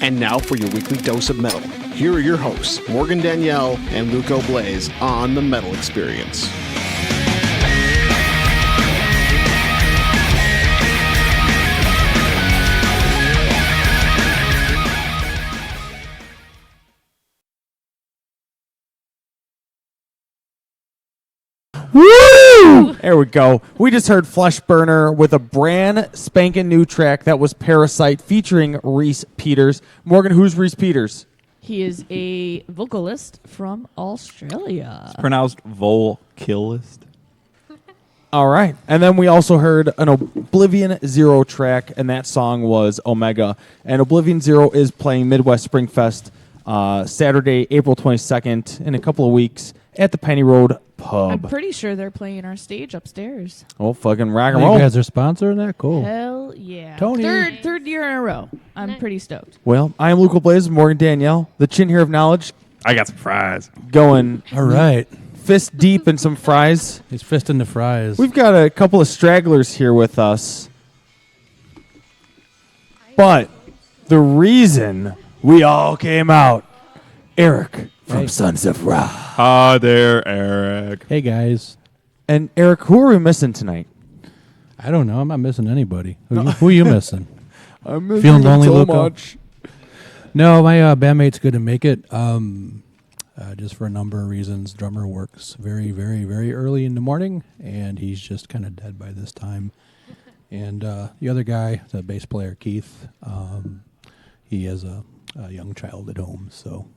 And now for your weekly dose of metal. Here are your hosts, Morgan Danielle and Luco Blaze on The Metal Experience. Woo! There we go. We just heard Flesh Burner with a brand spanking new track that was Parasite featuring Reese Peters. Morgan, who's Reese Peters? He is a vocalist from Australia. It's pronounced Volkillist. All right. And then we also heard an Oblivion Zero track, and that song was Omega. And Oblivion Zero is playing Midwest Spring Fest Saturday, April 22nd, in a couple of weeks at the Penny Road Pub. I'm pretty sure they're playing our stage upstairs. Oh, fucking rock and You roll. guys are sponsoring that? Cool. Hell yeah. Tony. Third year in a row. I'm pretty stoked. Well, I am Luco Blaze, Morgan Danielle, the chin here of knowledge, I got some fries. going All right. fist deep in some fries. He's fisting the fries. We've got a couple of stragglers here with us. But the reason we all came out, Eric from Sons of Ra. Hi there, Eric. Hey, guys. And Eric, who are we missing tonight? I don't know. I'm not missing anybody. Who are you missing? I'm missing Feeling lonely, so Luco? much. No, my bandmate's good to make it. Just for a number of reasons. Drummer works very, very, very early in the morning, and he's just kind of dead by this time. And the other guy, the bass player, Keith, he has a young child at home, so...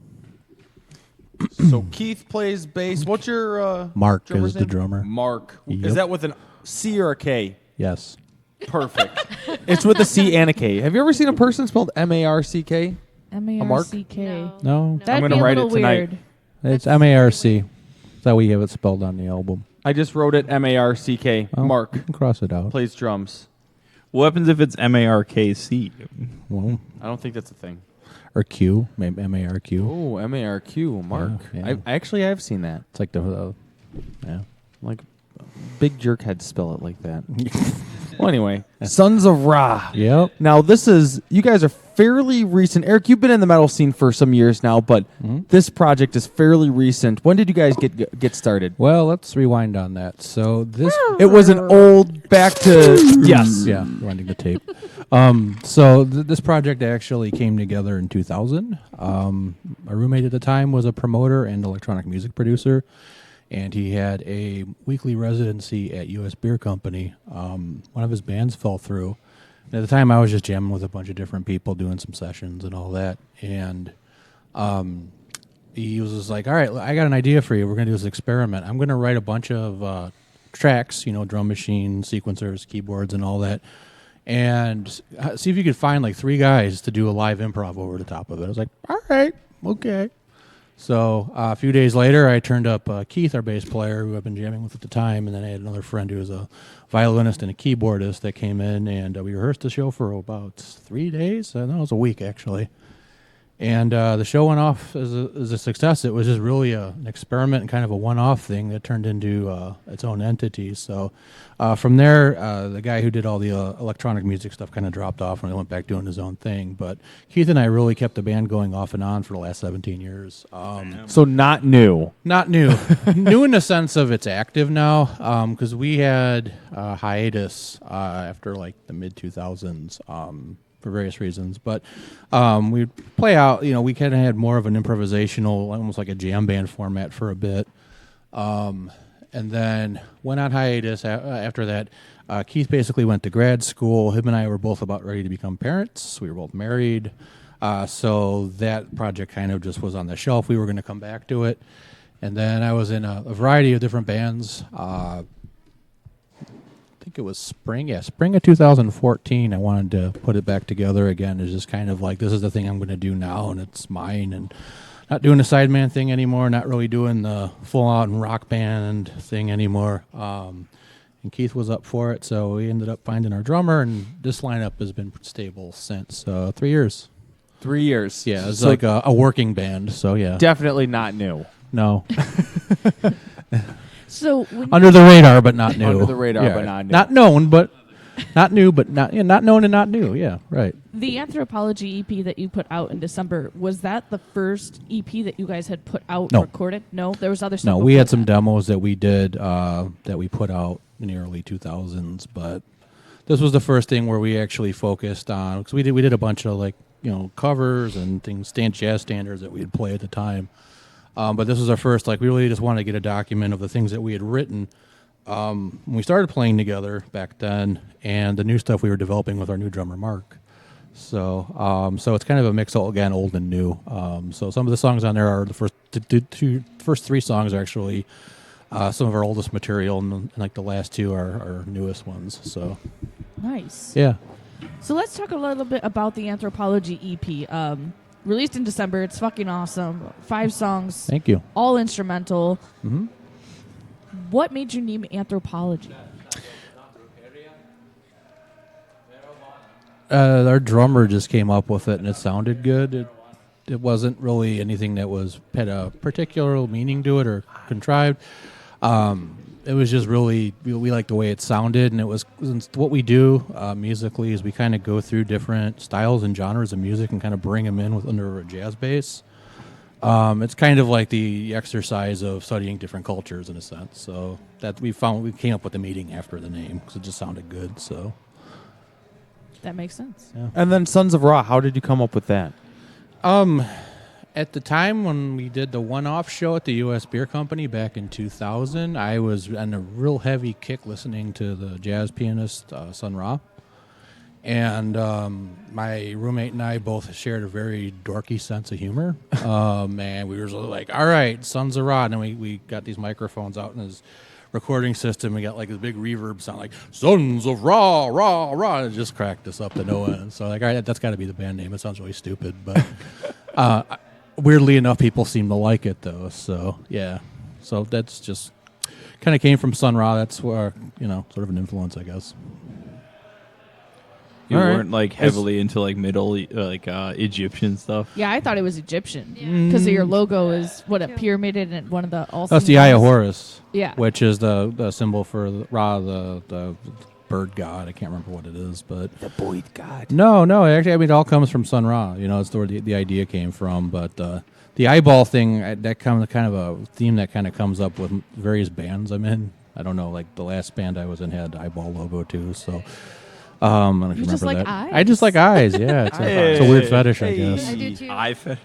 So Keith plays bass. What's your Mark drummer's is the name? drummer. Mark. Yep. Is that with an C or a K? Yes. Perfect. It's with a C and a K. Have you ever seen a person spelled M-A-R-C-K? M-A-R-C-K. No, That'd I'm be gonna a write it little tonight. weird. it's M-A-R-C. That's how we have it spelled on the album. I just wrote it M-A-R-C-K. Well, Mark you can cross it out. plays drums. What happens if it's M-A-R-K-C? Well, I don't think that's a thing. or Q, maybe M-A-R-Q. Oh, M-A-R-Q, Mark. Yeah. I actually have seen that. It's like the yeah. Like, big jerk had to spell it like that. Well, anyway. Sons of Ra. Yep. Now, you guys are fairly recent. Eric, you've been in the metal scene for some years now, but this project is fairly recent. When did you guys get started? Well, let's rewind on that. So this, It was an old back to... Yes. yeah, rewinding the tape. This project actually came together in 2000. My roommate at the time was a promoter and electronic music producer, and he had a weekly residency at U.S. Beer Company. One of his bands fell through. And at the time, I was just jamming with a bunch of different people, doing some sessions and all that. And he was just like, all right, I got an idea for you. We're going to do this experiment. I'm going to write a bunch of tracks, drum machine, sequencers, keyboards, and all that, and see if you could find like 3 guys to do a live improv over the top of it. I was like, all right, okay. So a few days later, I turned up Keith, our bass player, who I've been jamming with at the time, and then I had another friend who was a violinist and a keyboardist that came in, and we rehearsed the show for about 3 days. No, it was a week, actually. And the show went off as a success. It was just really an experiment and kind of a one-off thing that turned into its own entity. So from there, the guy who did all the electronic music stuff kind of dropped off and he went back doing his own thing. But Keith and I really kept the band going off and on for the last 17 years. So not new. Not new. New in the sense of it's active now, because we had a hiatus after like the mid-2000s. For various reasons, but we'd play out. We kind of had more of an improvisational, almost like a jam band format for a bit, and then went on hiatus. After that, Keith basically went to grad school. Him and I were both about ready to become parents. We were both married, so that project kind of just was on the shelf. We were going to come back to it, and then I was in a variety of different bands. I think it was spring of 2014. I wanted to put it back together again. It's just kind of like, this is the thing I'm going to do now, and it's mine, and not doing the sideman thing anymore, not really doing the full-out rock band thing anymore. And Keith was up for it, so we ended up finding our drummer, and this lineup has been stable since 3 years. 3 years. Yeah, it's So like a working band, so yeah. definitely not new. No. So when Under the radar, but not new. Under the radar, but not new. Not known, but Not new, but not known and not new. Yeah, right. The Anthropology EP that you put out in December, was that the first EP that you guys had put out No. recorded? No, there was other stuff. No, we before had some that. demos that we did that we put out in the early 2000s, but this was the first thing where we actually focused on, because we did a bunch of like covers and things, jazz standards that we had played at the time. But this was our first, like, we really just wanted to get a document of the things that we had written when we started playing together back then, and the new stuff we were developing with our new drummer Mark. So it's kind of a mix, again, old and new. So some of the songs on there are the first three songs are actually some of our oldest material, and like the last two are our newest ones. So Nice. yeah. So let's talk a little bit about the Anthropology EP. Released in December. It's fucking awesome. 5 songs, Thank you. all instrumental. Mm-hmm. What made you name Anthropology? Our drummer just came up with it, and it sounded good. It wasn't really anything that had a particular meaning to it or contrived. It was just really, we liked the way it sounded, and it was what we do musically is we kind of go through different styles and genres of music and kind of bring them in under a jazz bass. It's kind of like the exercise of studying different cultures in a sense. So that we came up with the meaning after the name because it just sounded good. So That makes sense. yeah. And then Sons of Ra, how did you come up with that? At the time when we did the one-off show at the U.S. Beer Company back in 2000, I was on a real heavy kick listening to the jazz pianist Sun Ra. And my roommate and I both shared a very dorky sense of humor. And we were sort of like, all right, Sons of Ra. And then we got these microphones out in his recording system. We got like this big reverb sound like, Sons of Ra, Ra, Ra. And it just cracked us up to no end. So like, all right, that's got to be the band name. It sounds really stupid. But weirdly enough, people seem to like it, though. So, yeah. So that's just kind of came from Sun Ra. That's where, sort of an influence, I guess. You All right. weren't like heavily into like middle Egyptian stuff. Yeah, I thought it was Egyptian because your logo is a pyramid and one of the all. That's the Eye of Horus. Yeah. Which is the symbol for Ra, the bird god. I can't remember what it is, but The boy god. no. Actually, I mean, it all comes from Sun Ra. It's where the idea came from. But the eyeball thing, that kind of a theme that kind of comes up with various bands I'm in. I don't know, like the last band I was in had eyeball logo too. So. I don't know if you You just remember like that. eyes? I just like eyes. Yeah, it's a weird fetish, I guess. I do too. Eye fetish.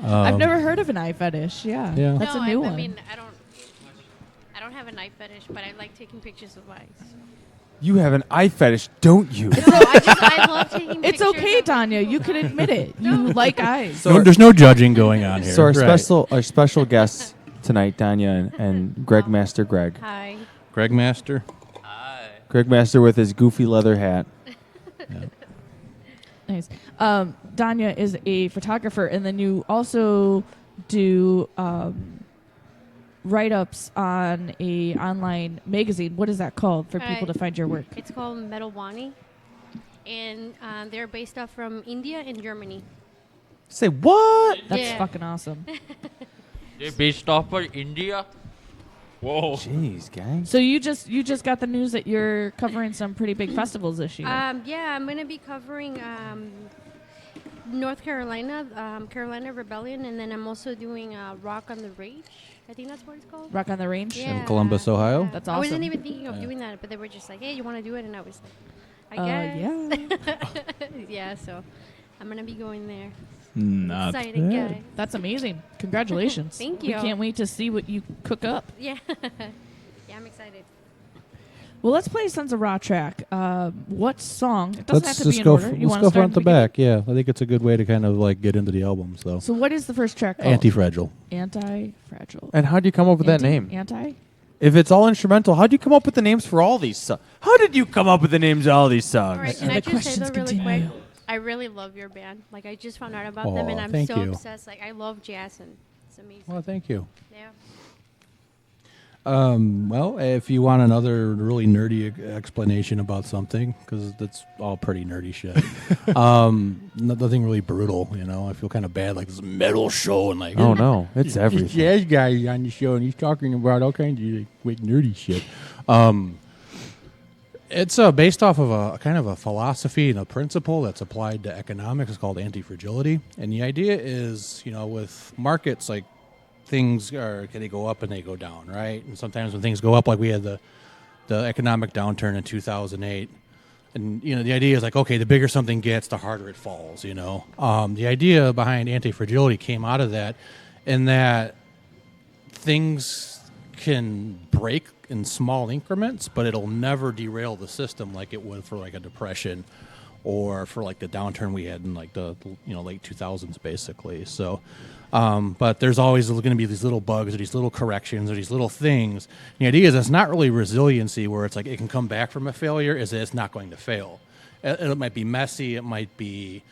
I've never heard of an eye fetish. Yeah, Yeah. that's no, a new I one. mean, I don't have a knife fetish, but I like taking pictures of eyes. You have an eye fetish, don't you? No, I love taking It's pictures. okay, of Tanya. You can admit it. You like eyes. So There's no judging going on here. So our Right. special guests tonight, Danya and Greg Master Greg. Hi. Greg Master. Greg Master with his goofy leather hat. Nice. Danya is a photographer, and then you also do write-ups on a online magazine. What is that called for people to find your work? It's called Metal Wani, and they're based off from India and Germany. Say what? That's Yeah. fucking awesome. They based off of India. Whoa. Jeez, gang. So you just got the news that you're covering some pretty big festivals this year. Yeah, I'm gonna be covering North Carolina, Carolina Rebellion, and then I'm also doing Rock on the Rage. I think that's what it's called. Rock on the Range. Yeah. Columbus, Ohio? Yeah. That's I wasn't awesome. even thinking of doing that, but they were just like, "Hey, you want to do it?" And I was like, "I guess." Yeah. Yeah. So I'm gonna be going there. Not Exciting, bad. guy. That's amazing. Congratulations. Thank We you. can't wait to see what you cook up. Yeah. Yeah, I'm excited. Well, let's play Sons of Ra track. What song? It doesn't Let's have to be just in go. order. You Let's wanna go start front at to the beginning? back. Yeah, I think it's a good way to kind of like get into the album. So So what is the first track called? Anti-Fragile. Anti-Fragile. And how do you come up with that name? Anti? If it's all instrumental, how do you come up with the names for all these songs? How did you come up with the names of all these songs? All right, can And I the just say questions that really continue. quick? I really love your band. Like, I just found out about them, Aw, and I'm thank so you. obsessed. Like, I love jazz, and it's amazing. Well, thank you. Yeah. Well, if you want another really nerdy explanation about something, because that's all pretty nerdy shit. Nothing really brutal, I feel kind of bad, like this metal show and like, Oh no, it's this everything. jazz guy on the show and he's talking about all kinds of like nerdy shit. It's based off of a kind of a philosophy and a principle that's applied to economics. It's called anti-fragility, and the idea is, with markets, like things they go up and they go down, right? And sometimes when things go up, like we had the economic downturn in 2008, and the idea is like, okay, the bigger something gets, the harder it falls. The idea behind anti-fragility came out of that, in that things can break in small increments, but it'll never derail the system like it would for like a depression or for like the downturn we had in like the late 2000s basically. So but there's always going to be these little bugs or these little corrections or these little things. The idea is it's not really resiliency where it's like it can come back from a failure, is that it's not going to fail. It might be messy, it might be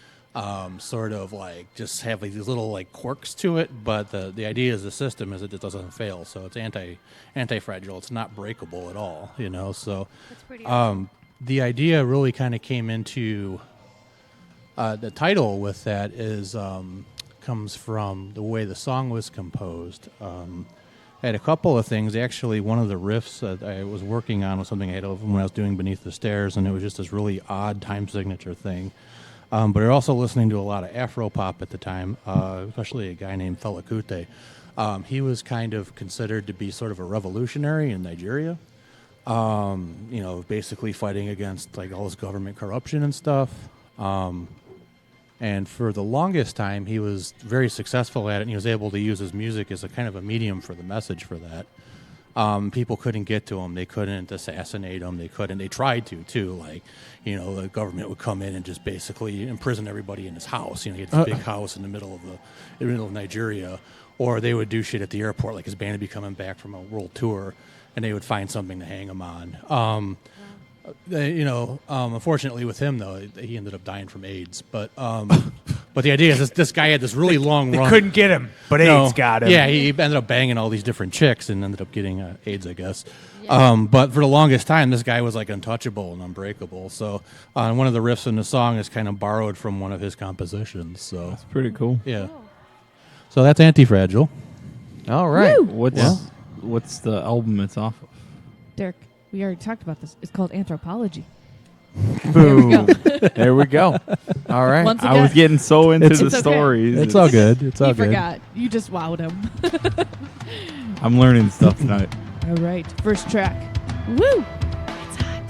sort of like just have like these little like quirks to it, but the idea is the system is that it doesn't fail. So it's anti-fragile. It's not breakable at all, So That's pretty awesome. the idea really kind of came into the title with that is comes from the way the song was composed. I had a couple of things. Actually, one of the riffs that I was working on was something I had when I was doing Beneath the Stairs, and it was just this really odd time signature thing. But I was also listening to a lot of Afro pop at the time, especially a guy named Fela Kuti. He was kind of considered to be sort of a revolutionary in Nigeria, basically fighting against like all this government corruption and stuff. And for the longest time, he was very successful at it, and he was able to use his music as a kind of a medium for the message for that. People couldn't get to him. They couldn't assassinate him. They tried to, too. Like, the government would come in and just basically imprison everybody in his house. He had this big house in the middle of Nigeria. Or they would do shit at the airport, like his band would be coming back from a world tour, and they would find something to hang him on. Unfortunately with him though, he ended up dying from AIDS. But the idea is this guy had this really long run. Couldn't get him, but AIDS got him. Yeah, he ended up banging all these different chicks and ended up getting AIDS, I guess. Yeah. But for the longest time, this guy was like untouchable and unbreakable. So one of the riffs in the song is kind of borrowed from one of his compositions. So That's pretty cool. Yeah. So that's Anti-Fragile. All right. What's the album it's off of? Derek, we already talked about this. It's called Anthropology. Boom. There we go. All right. Once I was again, getting so into the okay. stories. It's all good. It's all he good. forgot. You just wowed him. I'm learning stuff tonight. All right. First track. Woo! It's hot.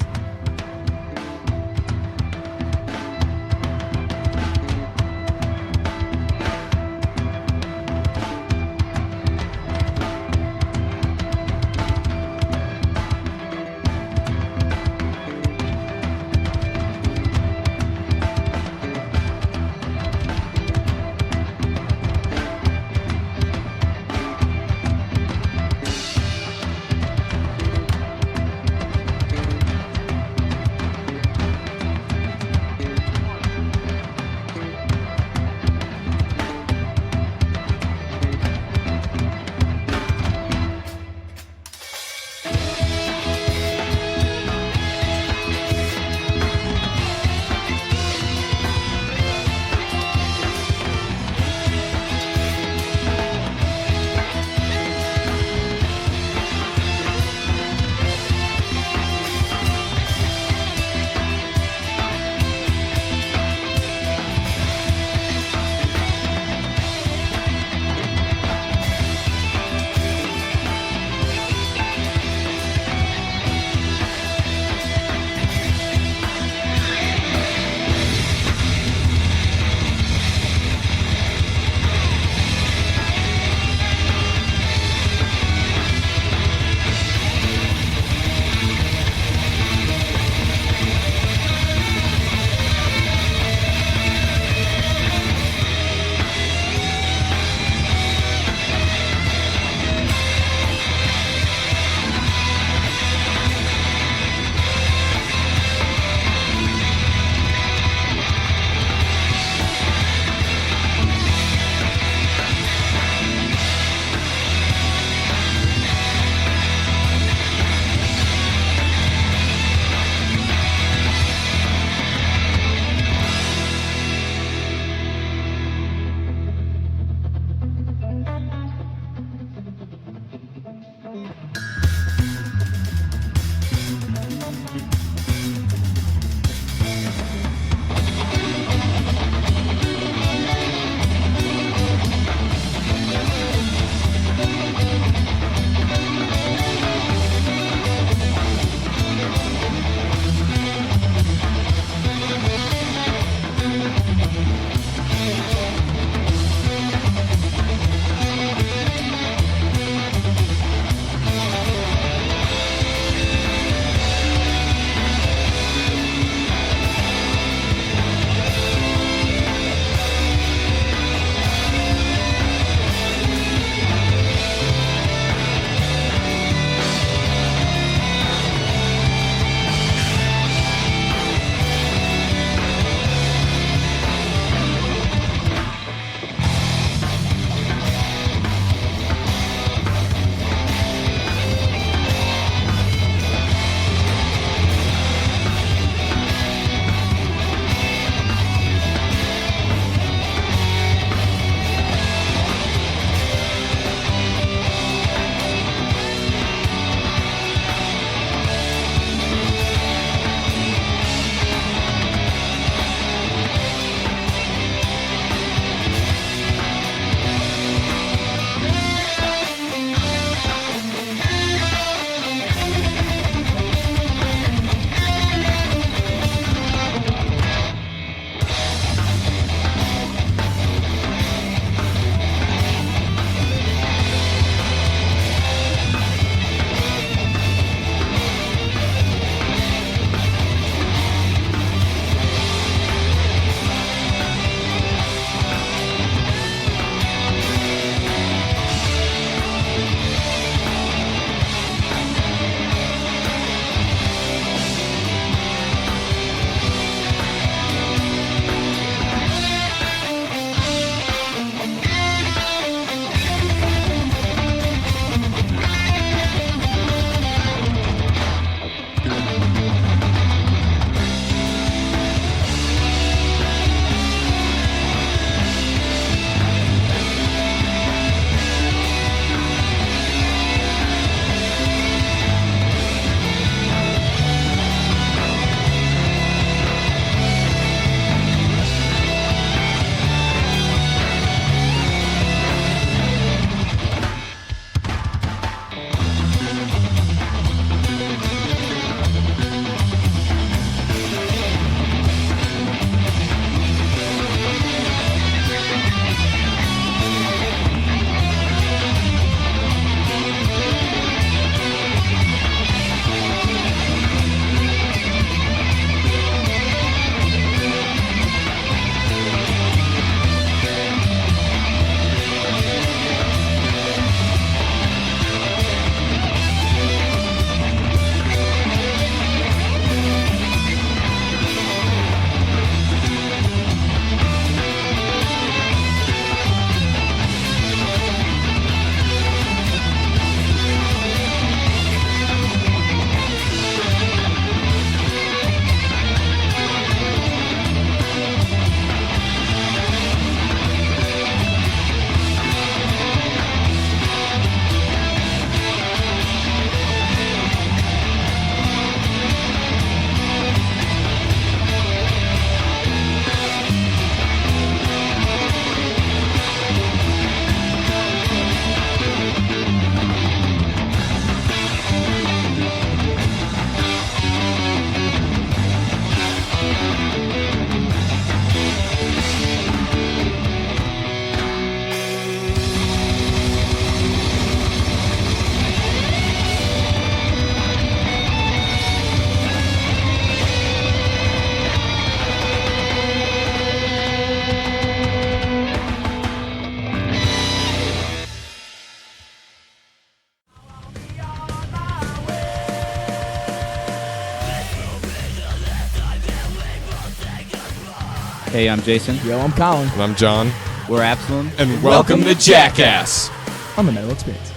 Hey, I'm Jason. Yo, I'm Colin. And I'm John. We're Absalom. And welcome to Jackass on the Metal Experience.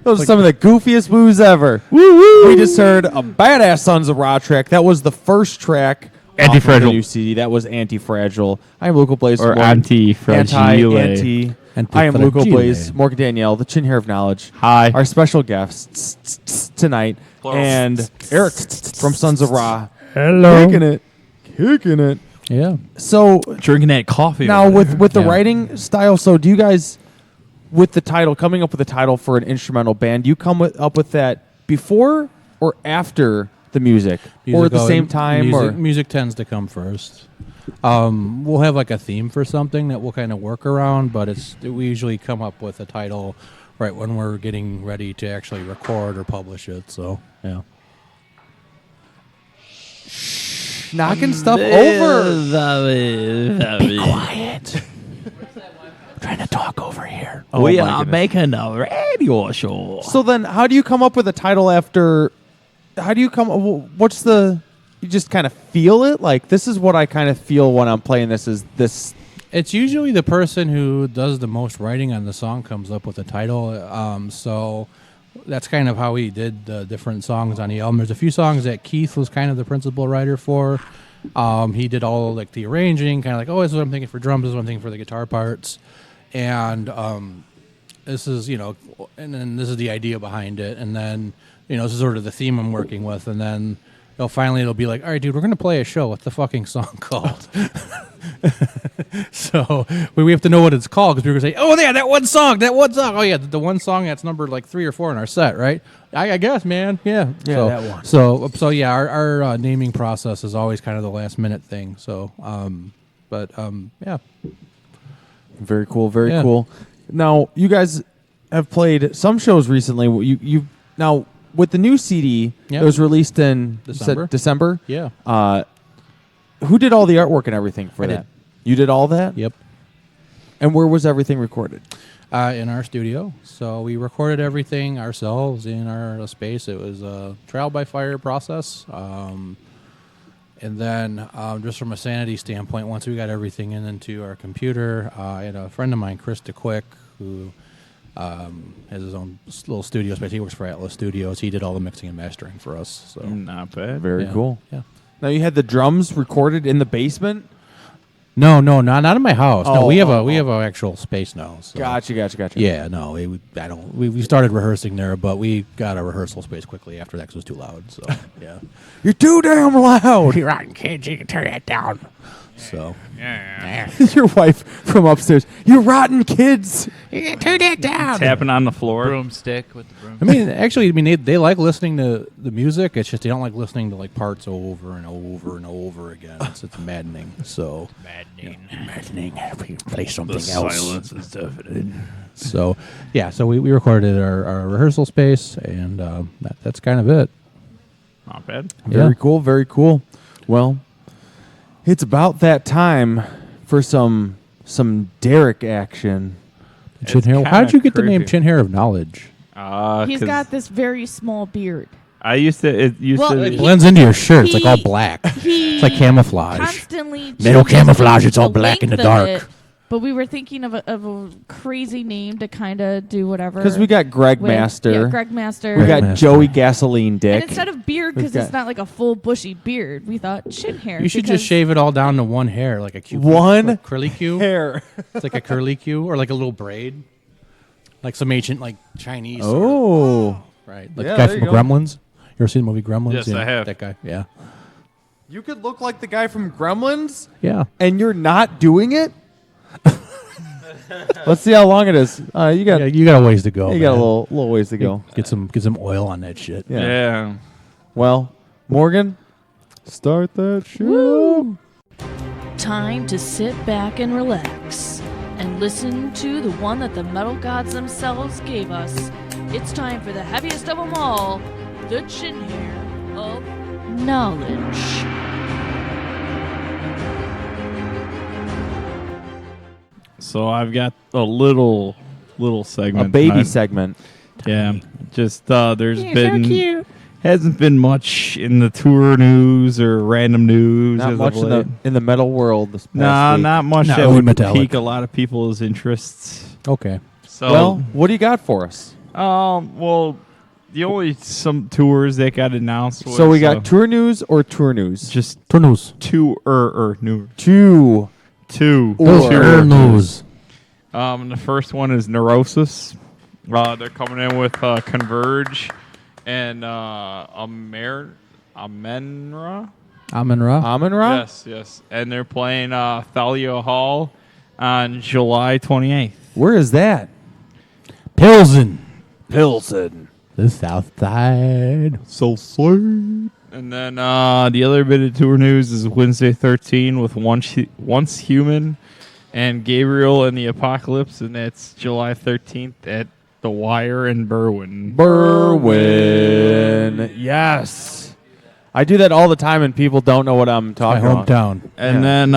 Those are some of the goofiest woos ever. We just heard a badass Sons of Ra track. That was the first track. Anti-Fragile. Off of the new CD. That was Anti-Fragile. I am Luco Blaze. Or Anti-Fragile. I am Luco Blaze. Morgan Danielle, the chin hair of knowledge. Hi. Our special guests tonight. And Eric from Sons of Ra. Hello. Kicking it. Yeah. So drinking that coffee. Now with the writing style, so do you guys, with the title, coming up with a title for an instrumental band, do you come up with that before or after the music or at the same time? Music tends to come first. We'll have like a theme for something that we'll kind of work around, but we usually come up with a title right when we're getting ready to actually record or publish it. So yeah. Knocking stuff over. Be quiet. Trying to talk over here. We are making a radio show. So then, how do you come up with a title after? How do you come? What's the? You just kind of feel it. Like, this is what I kind of feel when I'm playing this. Is this? It's usually the person who does the most writing on the song comes up with a title. So that's kind of how we did the different songs on the album. There's a few songs that Keith was kind of the principal writer for. He did all like the arranging, kind of like, oh, this is what I'm thinking for drums, this is what I'm thinking for the guitar parts, and this is, and then this is the idea behind it, and then this is sort of the theme I'm working with, and then finally it'll be like, all right, dude, we're gonna play a show. What's the fucking song called? So we have to know what it's called because we're gonna say, oh yeah, that one song. Oh yeah, the one song that's numbered like 3 or 4 in our set, right? I guess, man. Yeah. So, that one. So yeah, our naming process is always kind of the last minute thing. So, yeah. Very cool. Very cool. Now, you guys have played some shows recently. You now with the new CD that was released in December. Yeah. Who did all the artwork and everything for that? You did all that? Yep. And where was everything recorded? In our studio. So we recorded everything ourselves in our space. It was a trial by fire process. And then just from a sanity standpoint, once we got everything into our computer, I had a friend of mine, Chris DeQuick, who has his own little studio space. He works for Atlas Studios. He did all the mixing and mastering for us. So not bad. Very cool. Yeah. Now you had the drums recorded in the basement? No, not in my house. No, we have an actual space now. So. Gotcha. Yeah, no, we started rehearsing there, but we got a rehearsal space quickly after that because it was too loud. So yeah, you're too damn loud. You're rotten kids. You can turn that down. So your wife from upstairs. You rotten kids. You can turn that down. Tapping on the floor. Broomstick with the broomstick. Actually, they like listening to the music. It's just they don't like listening to like parts over and over and over again. It's maddening. So Maddening. We play something The else. silence is deafening. So yeah, so we recorded our rehearsal space, and that's kind of it. Not bad. Very cool. Very cool. Well, it's about that time for some Derek action. Chin hair. How did you get the name Chin Hair of Knowledge? He's got this very small beard. I used to. It used to. It blends into your shirt. It's like all black. It's like camouflage. Constantly Metal camouflage. It's all the black in the length of dark. it, but we were thinking of a crazy name to kind of do whatever. Because we got Greg with. Master. Yeah, Greg Master. We got Joey Gasoline Dick. And instead of beard, because it's not like a full bushy beard, we thought chin hair. You should just shave it all down to one hair, like a cute curly-Q hair. It's like a curly-Q or like a little braid, like some ancient like Chinese. Right, like the guy from Gremlins. You ever seen the movie Gremlins? Yes, I have. That guy. Yeah. You could look like the guy from Gremlins. Yeah. And you're not doing it. Let's see how long it is. You got a ways to go. You got a little ways to go. Get some oil on that shit. Well, Morgan, start that show. time to sit back and relax and listen to the one that the metal gods themselves gave us. It's time for the heaviest of them all, the chin hair of knowledge. So I've got a little segment. A baby tonight. segment. Yeah, just hasn't been much in the tour news or random news. Not as much of in late. in the metal world this past Nah, week. not much Not that really would metallic. pique a lot of people's interests. Okay. So, Well, what do you got for us? well, the only some tours that got announced. Was, So we got tour news or tour news? just Tornus. two new Two. tour News. The first one is Neurosis. They're coming in with Converge and Amenra. Amun-Ra? Yes. And they're playing Thalia Hall on July 28th. Where is that? Pilsen. Pilsen. The South Side. So sweet. And then the other bit of tour news is Wednesday 13 with Once Human and Gabriel and the Apocalypse, and that's July 13th at The Wire in Berwyn. Berwyn. Yes. I do that all the time, and people don't know what I'm My talking about. hometown. And then,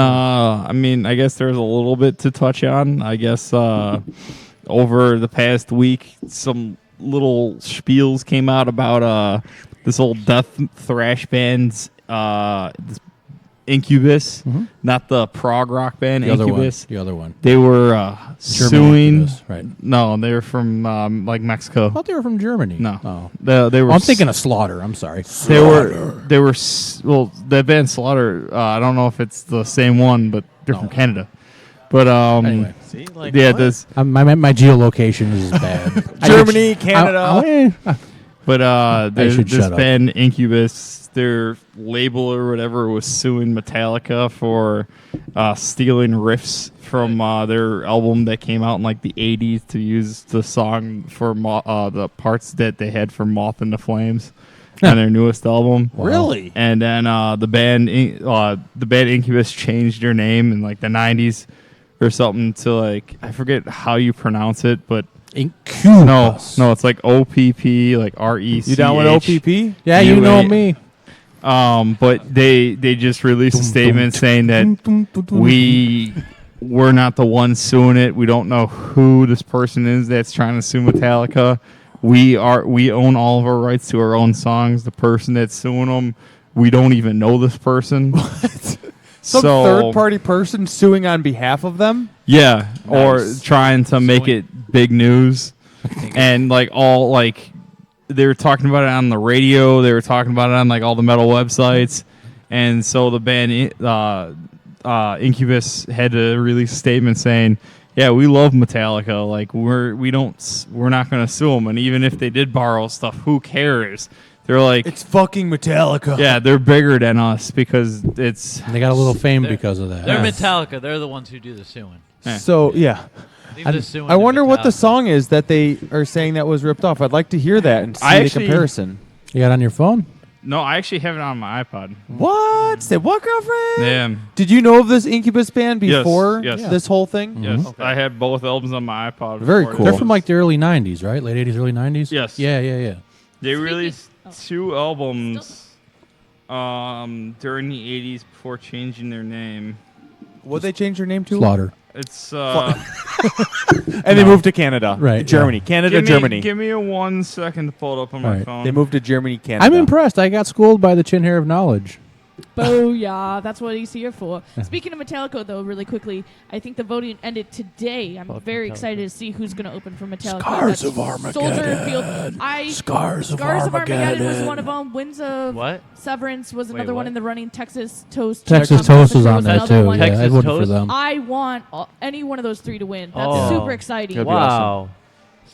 I guess there's a little bit to touch on. I guess over the past week, some little spiels came out about this old death thrash band's this Incubus, not the prog rock band, The other one. Incubus. The other one. They were German suing. Incubus, right. No, they were from like Mexico. I thought they were from Germany. No, Oh. they were. I'm thinking of Slaughter. I'm sorry. They were. Well, that band Slaughter. I don't know if it's the same one, but they're from Canada. But Anyway. See, like, yeah, what? this. My geolocation is bad. Germany, Canada. But should this shut up. band Incubus, their label or whatever, was suing Metallica for stealing riffs from their album that came out in like the 80s to use the song for the parts that they had for Moth and the Flames on their newest album. Really? And then the band Incubus changed their name in like the 90s or something to like, I forget how you pronounce it, but Incubus. no, it's like OPP, like RECH. You down with OPP? Yeah, you know me. But they just released a statement saying that we're not the ones suing it. We don't know who this person is that's trying to sue Metallica. We own all of our rights to our own songs. The person that's suing them, we don't even know this person. What? Some third-party person suing on behalf of them? Yeah, or Nice. trying to make it big news. And like all like they were talking about it on the radio, they were talking about it on like all the metal websites. And so the band Incubus had to release a statement saying, "Yeah, we love Metallica. Like we're not going to sue them, and even if they did borrow stuff, who cares?" They're like, It's fucking Metallica. yeah, they're bigger than us because it's They got a little fame because of that. They're Metallica. They're the ones who do the suing. So, yeah. Leave the suing I to wonder what the Metallica. song is that they are saying that was ripped off. I'd like to hear that and see I the actually- comparison. You got it on your phone? no. I actually have it on my iPod. What? Say what, girlfriend? Yeah. Did you know of this Incubus band before yes. this whole thing? Yes, I had both albums on my iPod. Very before cool. They're from like the early 90s, right? Late 80s, early 90s? Yes. Yeah. They released two albums during the 80s before changing their name. What they change their name to? Slaughter. It's And they moved to Canada. Right, Germany. Canada, Germany. Give me a 1 second to pull it up on my Right. phone. They moved to Germany, Canada. I'm impressed. I got schooled by the chin hair of knowledge. Booyah. That's what he's here for. Speaking of Metallica, though, really quickly, I think the voting ended today. I'm very excited to see who's going to open for Metallica. Scars That's of Armageddon. Soldier Field. Scars of Armageddon was Armageddon. one of them. Winds of What? Severance was Wait, another one what? in the running. Texas Toast. Texas Toast was on was there another too. one. Yeah, I Texas voted for Toast? them. I want any one of those three to win. That's Oh. super exciting. That'd be Wow.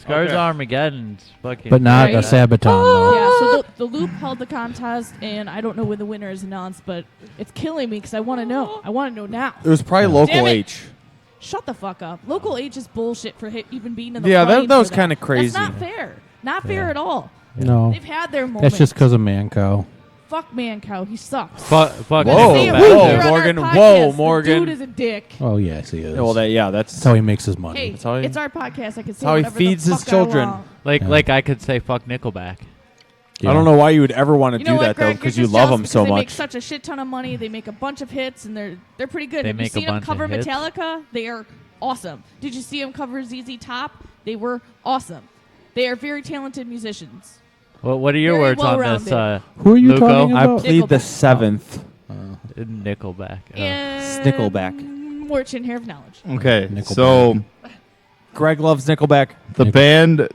Scars Okay. Armageddon's fucking. But not Right. a Sabaton, though. Yeah, so the Loop held the contest, and I don't know when the winner is announced, but it's killing me because I want to know. I want to know now. It was probably Damn Local it. H. Shut the fuck up. Local H is bullshit for even being in the Yeah, that running was for kinda crazy. That's not fair. Not fair at all. No. They've had their moments. That's just because of Mancow. fuck Mancow. He sucks. Fuck Whoa, Say it Nickelback. right whoa, here on our Morgan, podcast. whoa, The Morgan. dude is a dick. Oh yes, he is. Well, that's That's how he makes his money. Hey, That's how he- it's our podcast. I can say how he whatever feeds the his fuck I children. want. Like I could say fuck Nickelback. I don't know why you would ever want to You do know what, that though, Greg? because You're you just love jealous them so because They make much. such a shit ton of money. They make a bunch of hits, and they're pretty good. They Have you make a seen them bunch of cover hits? Metallica? They are awesome. Did you see them cover ZZ Top? They were awesome. They are very talented musicians. Well, what are your Very words on this? well-rounded. Who are you Luco? talking I about? plead the Nickelback. seventh. Nickelback. And Snickleback. More chin hair of knowledge. Okay, Nickelback. so Greg loves Nickelback. the band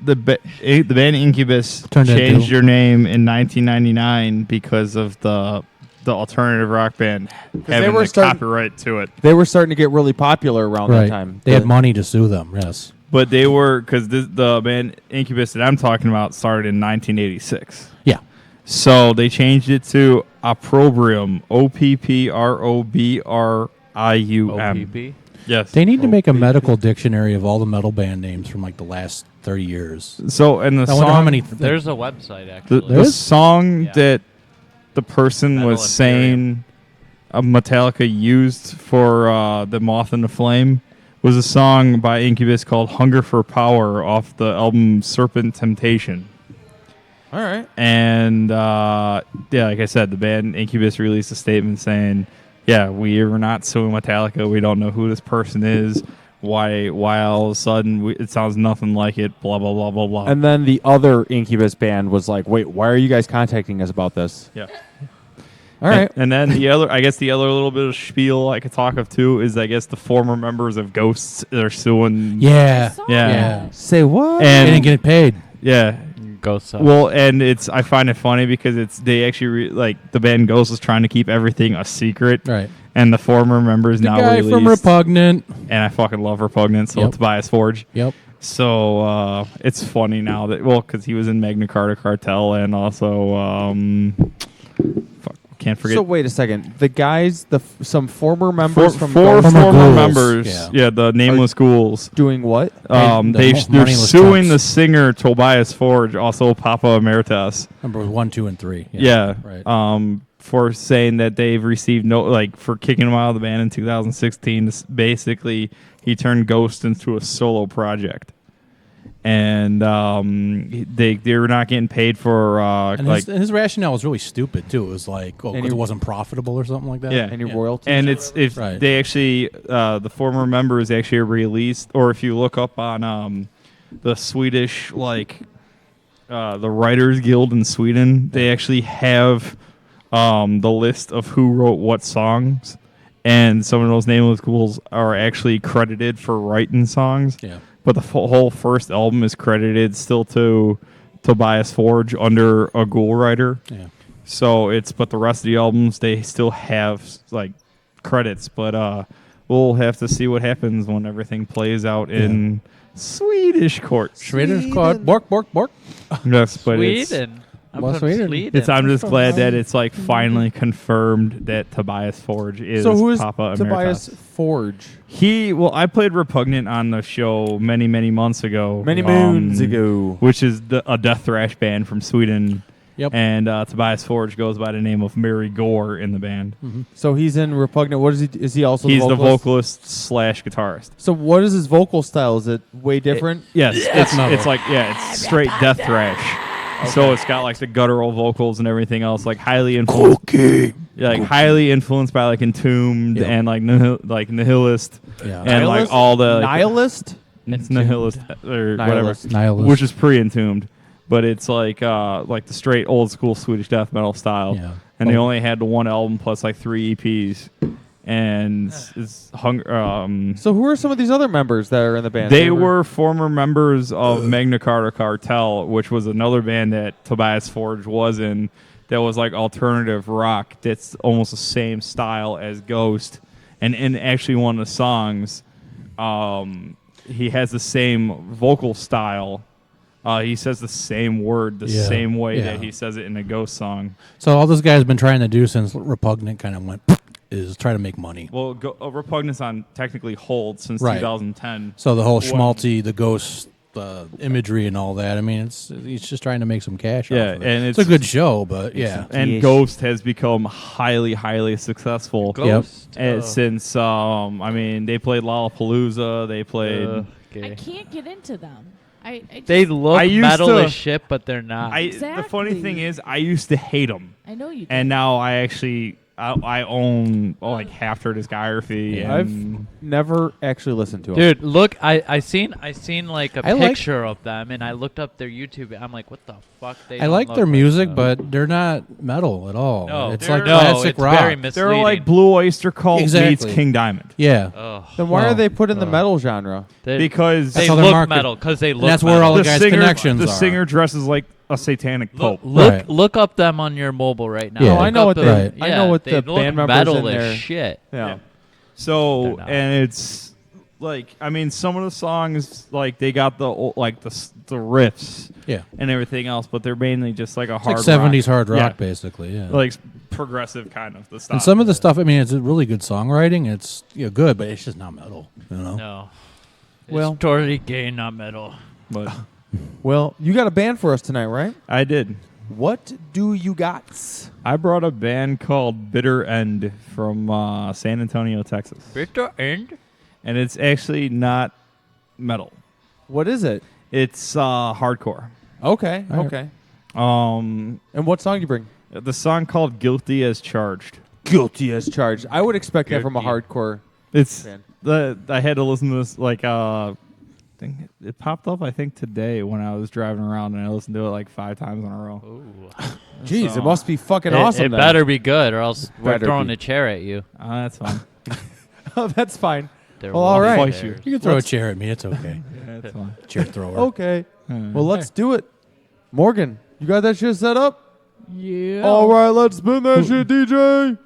Incubus Turned into- changed their name in 1999 because of the alternative rock band having were the starting- copyright to it. They were starting to get really popular around that Right. time. They had money to sue them. Yes. But they were because the band Incubus that I'm talking about started in 1986. Yeah. So they changed it to Opprobrium, Opprobrium. OPP. Yes. They need to make a medical dictionary of all the metal band names from like the last 30 years. So and the I wonder how song, many. There's a website the, actually. the There is? song Yeah. that the person Metal was saying Metallica used for the Moth and the Flame was a song by Incubus called "Hunger for Power" off the album Serpent Temptation. All right. And yeah, like I said, the band Incubus released a statement saying, "Yeah, we are not suing Metallica. We don't know who this person is. Why all of a sudden it sounds nothing like it? Blah blah blah blah blah." And then the other Incubus band was like, "Wait, why are you guys contacting us about this?" yeah. All right. And then the other little bit of spiel I could talk of too is I guess the former members of Ghosts are suing. Yeah. Yeah. Yeah. Say what? They And didn't get paid. yeah. Ghost sucks. Well, and I find it funny because they actually like the band Ghost is trying to keep everything a secret, Right. and the former members The now guy released. from Repugnant. And I fucking love Repugnant, so Yep. Tobias Forge. Yep. So it's funny now that because he was in Magna Carta Cartel and also can't forget So wait a second. The guys, some former members from four Ghost former Ghouls. members, Yeah. the Nameless Ghouls. doing what? The They're Moneyless suing Trunks. the singer Tobias Forge, also Papa Emeritus. Number 1, 2, and 3. Yeah. Right. For saying that they've received for kicking him out of the band in 2016. Basically, he turned Ghost into a solo project, and they were not getting paid for And his rationale was really stupid too. It was like, oh, And because he- it wasn't profitable or something like that. Yeah. Any royalties? And it's if Right. they actually the former members actually released, or if you look up on the Swedish the Writers Guild in Sweden, they actually have the list of who wrote what songs, and some of those Nameless Ghouls are actually credited for writing songs. Yeah. But the whole first album is credited still to Tobias Forge under a Ghoul writer. Yeah. So but the rest of the albums they still have credits, but we'll have to see what happens when everything plays out in Swedish court. Schrader's called Bork, Bork, Bork. Yes, but Sweden. I'm Well, from Sweden. Sweden. I'm just glad that it's finally confirmed that Tobias Forge is so who is Papa Tobias Emeritus. Forge? I played Repugnant on the show many months ago. Many moons ago. Which is a death thrash band from Sweden. Yep. And Tobias Forge goes by the name of Mary Gore in the band. So he's in Repugnant. What is he? Is he also He's the the vocalist? vocalist / guitarist. So what is his vocal style? Is it way different? Yes, metal. it's straight death thrash. So it's got the guttural vocals and everything else, highly influenced, highly influenced by Entombed Yeah. and Nihilist, Yeah. and Nihilist? all the Nihilist? it's Nihilist or Nihilist. whatever, Nihilist. which is pre-Entombed, but it's the straight old school Swedish death metal style. Yeah. And they only had the one album plus 3 EPs, and it's So who are some of these other members that are in the band? They were former members of Magna Carta Cartel, which was another band that Tobias Forge was in that was alternative rock that's almost the same style as Ghost. And in actually one of the songs, he has the same vocal style. He says the same word the Yeah. same way Yeah. that he says it in a Ghost song. So all this guy's been trying to do since Repugnant kind of went is try to make money. Well, Repugnant's on technically hold since Right. 2010. So the whole When- schmaltzy, the Ghost the imagery and all that. I mean, he's just trying to make some cash. Yeah, off of it. and it's a good show, but yeah. And Ghost has become highly successful. Ghost? Since I mean, they played Lollapalooza. They played. I can't get into them. I just, They look I used metal to- as shit, but they're not. The funny thing is, I used to hate them. I know you do. And now I actually I own like half their discography. Yeah. And I've never actually listened to them. Dude, look! I seen like a I like- picture of them, and I looked up their YouTube. I'm like, what the fuck? They I don't like look their music, that. but they're not metal at all. No, it's they're- like no, classic it's rock. very misleading. they're like Blue Oyster Cult meets Exactly. King Diamond. Yeah. Ugh. Then why are Well, they put in the metal genre? Because they That's how they're look marketed. metal because they look. that's where metal. all the guys' connections the are. singer dresses like a satanic pope. Right. Look up them on your mobile right now. Yeah. Look Oh, I know up what the- they. I yeah, know what they the look band members metal in as there. shit. Yeah. So They're not. and it's like I mean some of the songs like they got the riffs Yeah. and everything else, but they're mainly just like a It's hard like 70s hard rock, Yeah. basically. Yeah. like progressive kind of the style. and some of the stuff, I mean, it's really good songwriting. It's good, but it's just not metal. You know. No. Well- It's totally gay, not metal. but Well, you got a band for us tonight, right? I did. What do you got? I brought a band called Bitter End from San Antonio, Texas. Bitter End? And it's actually not metal. What is it? It's hardcore. Okay. All right. Okay. Um, And what song you bring? the song called Guilty as Charged. Guilty as charged. I would expect that from a Guilty. hardcore It's band. I had to listen to this like thing. It popped up I think today when I was driving around and I listened to it like 5 times in a row. Ooh. Jeez, So- it must be fucking It, awesome. it then. better be good, or else we're Better throwing be. a chair at you. That's fine. Oh, that's fine. They're Well, all right. waffle Fight you. chairs. You can throw a chair at me. It's okay. Yeah, that's fine. Chair thrower. Okay. Well, let's do it. Morgan, you got that shit set up? Yeah. All right, let's spin that shit, DJ.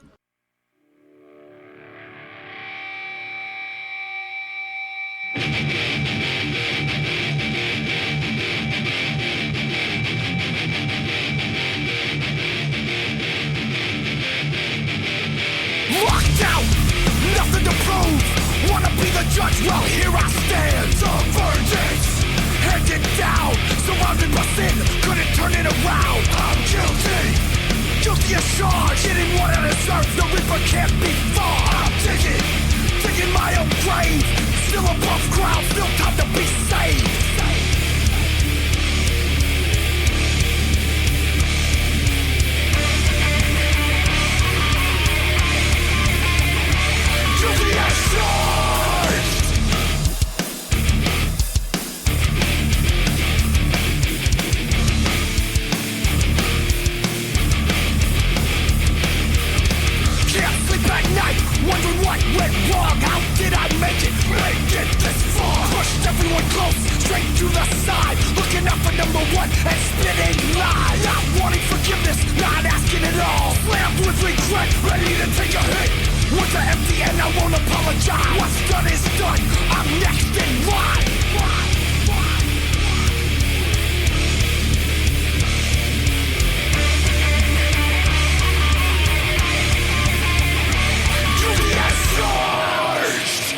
Locked out, nothing to prove. Wanna be the judge? Well, here I stand. The verdict handed down. Surrounded by sin, couldn't turn it around. I'm guilty, guilty as charged. Getting what I deserve. The Reaper can't be far. I'm digging my own grave. Still above ground, still time to be saved. Guilty as charged. Can't sleep at night, wondering what went wrong. How did I make it this far? Pushed everyone close, straight to the side. Looking out for number one and spitting lies. Not wanting forgiveness, not asking at all. Slammed with regret, ready to take a hit. Words are empty and I won't apologize. What's done is done, I'm next in line. Guilty as charged.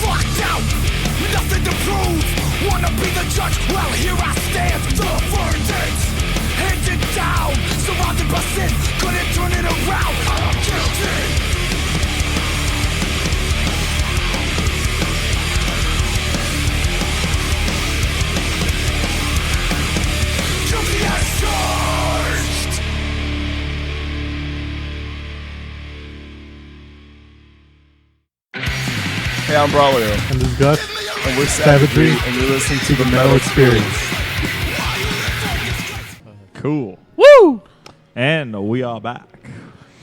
Locked out, nothing to prove. Wanna be the judge? Well, here I stand. The verdict handed down. Surrounded by sin, couldn't turn it around. I'm guilty. Guilty as charged. Hey, I'm Brawler. And this is Gus. And we're Savagery. Savagery, and you're listening to The Metal Experience. Cool. Woo! And we are back.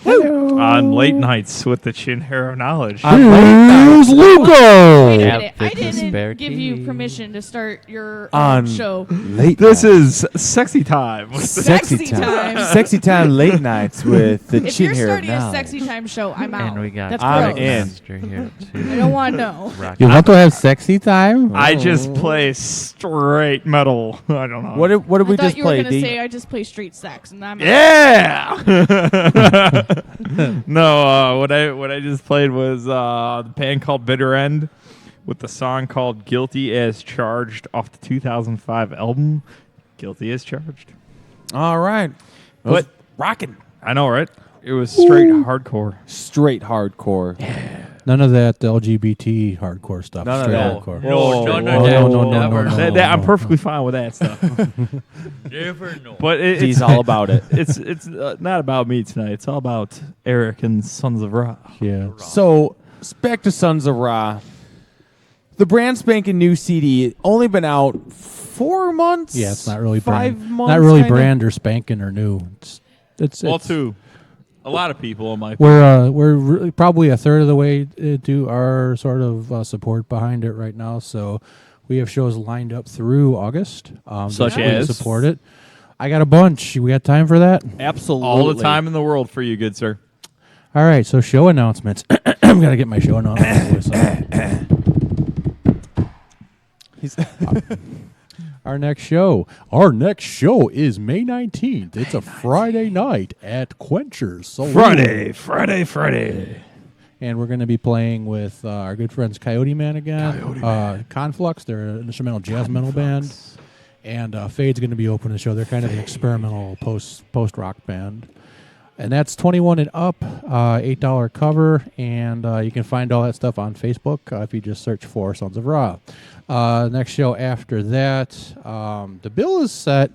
On late nights with the Chin Hair of Knowledge. Here's Lugo. Wait a minute. I Epic didn't disparity. give you permission to start your On show. late This night. is sexy time. Sexy time. Sexy time late nights with the If Chin you're Hair of starting a Knowledge. sexy time show, I'm out. And we got That's I'm gross. in. Master here too. I don't want to know. Rock- You want to have sexy time? I just play straight metal. I don't know. What did I we thought just you were play? gonna D? say I just play straight sex, and I'm Yeah. No, what I just played was the band called Bitter End with the song called "Guilty as Charged" off the 2005 album "Guilty as Charged." All right. But rocking. I know, right? It was straight hardcore. Straight hardcore. None of that LGBT hardcore stuff. None of Straight that. hardcore. I'm perfectly fine with that stuff. Never know. But He's all about it. It's not about me tonight. It's all about Eric and Sons of Ra. Yeah. So, back to Sons of Ra. The brand spanking new CD, only been out 4 months? Yeah, it's not really 5 brand. months. Not really kinda? brand or spanking or new. It's Well, too. A lot of people in my We're really probably a third of the way to our sort of support behind it right now. So we have shows lined up through August. Such to as? support it. I got a bunch. We got time for that? Absolutely. all the time in the world for you, good sir. All right. So show announcements. I'm gonna get my show announcements. Our next show is May 19th. It's a Friday night at Quencher's Saloon. Friday. And we're going to be playing with our good friends Coyote Man again. Conflux, they're an instrumental jazz metal band. And Fade's going to be opening the show. They're kind of an experimental post-rock band. And that's 21 and up, $8 cover. And you can find all that stuff on Facebook if you just search for Sons of Ra. Next show after that, the bill is set,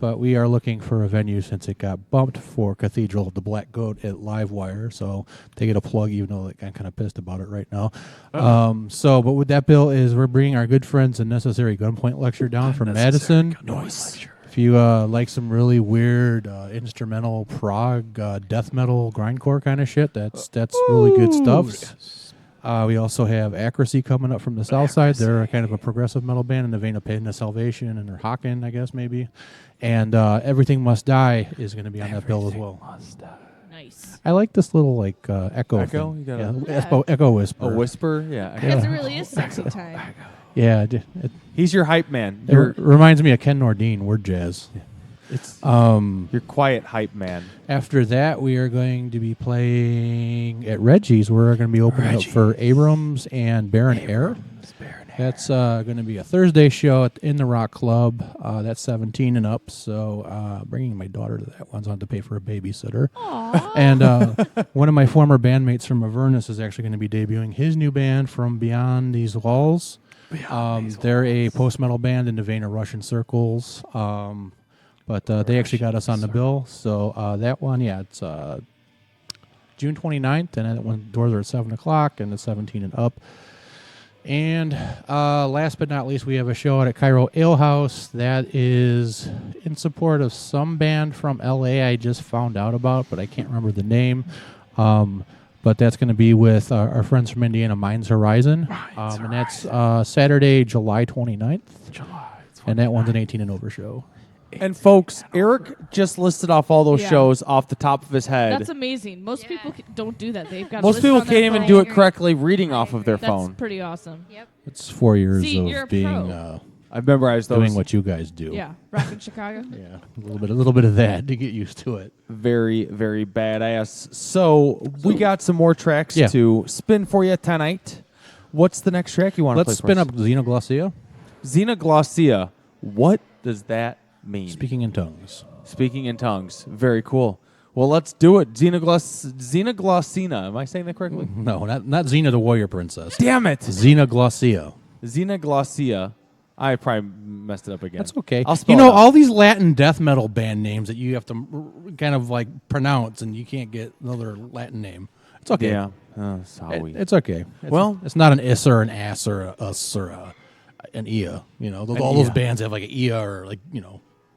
but we are looking for a venue since it got bumped for Cathedral of the Black Goat at Livewire. So they get a plug, even though I'm kind of pissed about it right now. But with that bill is we're bringing our good friends the Necessary Gunpoint Lecture down from Madison. If you like some really weird instrumental prog, death metal, grindcore kind of shit, that's really good stuff. Yes. We also have Accuracy coming up from the south side. They're a kind of a progressive metal band in the vein of Pain of Salvation and they're Hawken, I guess, maybe. And Everything Must Die is going to be on that bill as well. Nice. I like this little echo. Echo? Thing. You got Echo whisper. A whisper? Yeah. Because it really is sexy time. Yeah. He's your hype man. It reminds me of Ken Nordine, word jazz. It's your quiet hype man. After that, we are going to be playing at Reggie's. We're going to be opening up for Abrams and Baron Air. That's going to be a Thursday show in the Rock Club. That's 17 and up. So bringing my daughter to that one's on to pay for a babysitter. And one of my former bandmates from Avernus is actually going to be debuting his new band from Beyond These Walls. They're a post-metal band in the vein of Russian Circles. But they actually got us on the bill. So that one, it's June 29th, and that one doors are at 7 o'clock, and it's 17 and up. And last but not least, we have a show at Cairo Ale House that is in support of some band from L.A. I just found out about, but I can't remember the name. But that's going to be with our friends from Indiana, Minds Horizon. And that's Saturday, July 29th. And that one's an 18 and over show. And folks, Eric just listed off all those shows off the top of his head. That's amazing. Most people don't do that. They've got Most people can't even do it correctly reading off of their That's phone. pretty awesome. Yep. It's 4 years See, you're a of being pro. I've memorized those. doing what you guys do. Yeah, rock in Chicago. Yeah, a little bit of that to get used to it. Very, very badass. So we got some more tracks to spin for you tonight. What's the next track you want to play? Let's spin up Xenoglossia. Xenoglossia. What does that mean? Speaking in tongues. Speaking in tongues. Very cool. Well, let's do it. Xenoglossina. Am I saying that correctly? No, not Xena the Warrior Princess. Damn it. Xenoglossia. Xenoglossia. I probably messed it up again. That's okay. I'll spell it out. all these Latin death metal band names that you have to kind of like pronounce, and you can't get another Latin name. It's okay. Yeah. Oh, sorry. It's okay. It's not an is or an ass or a us or an ia. All those bands have like an ia or like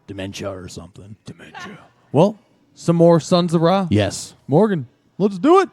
dementia or something. Well, some more Sons of Ra? Yes. Morgan, let's do it.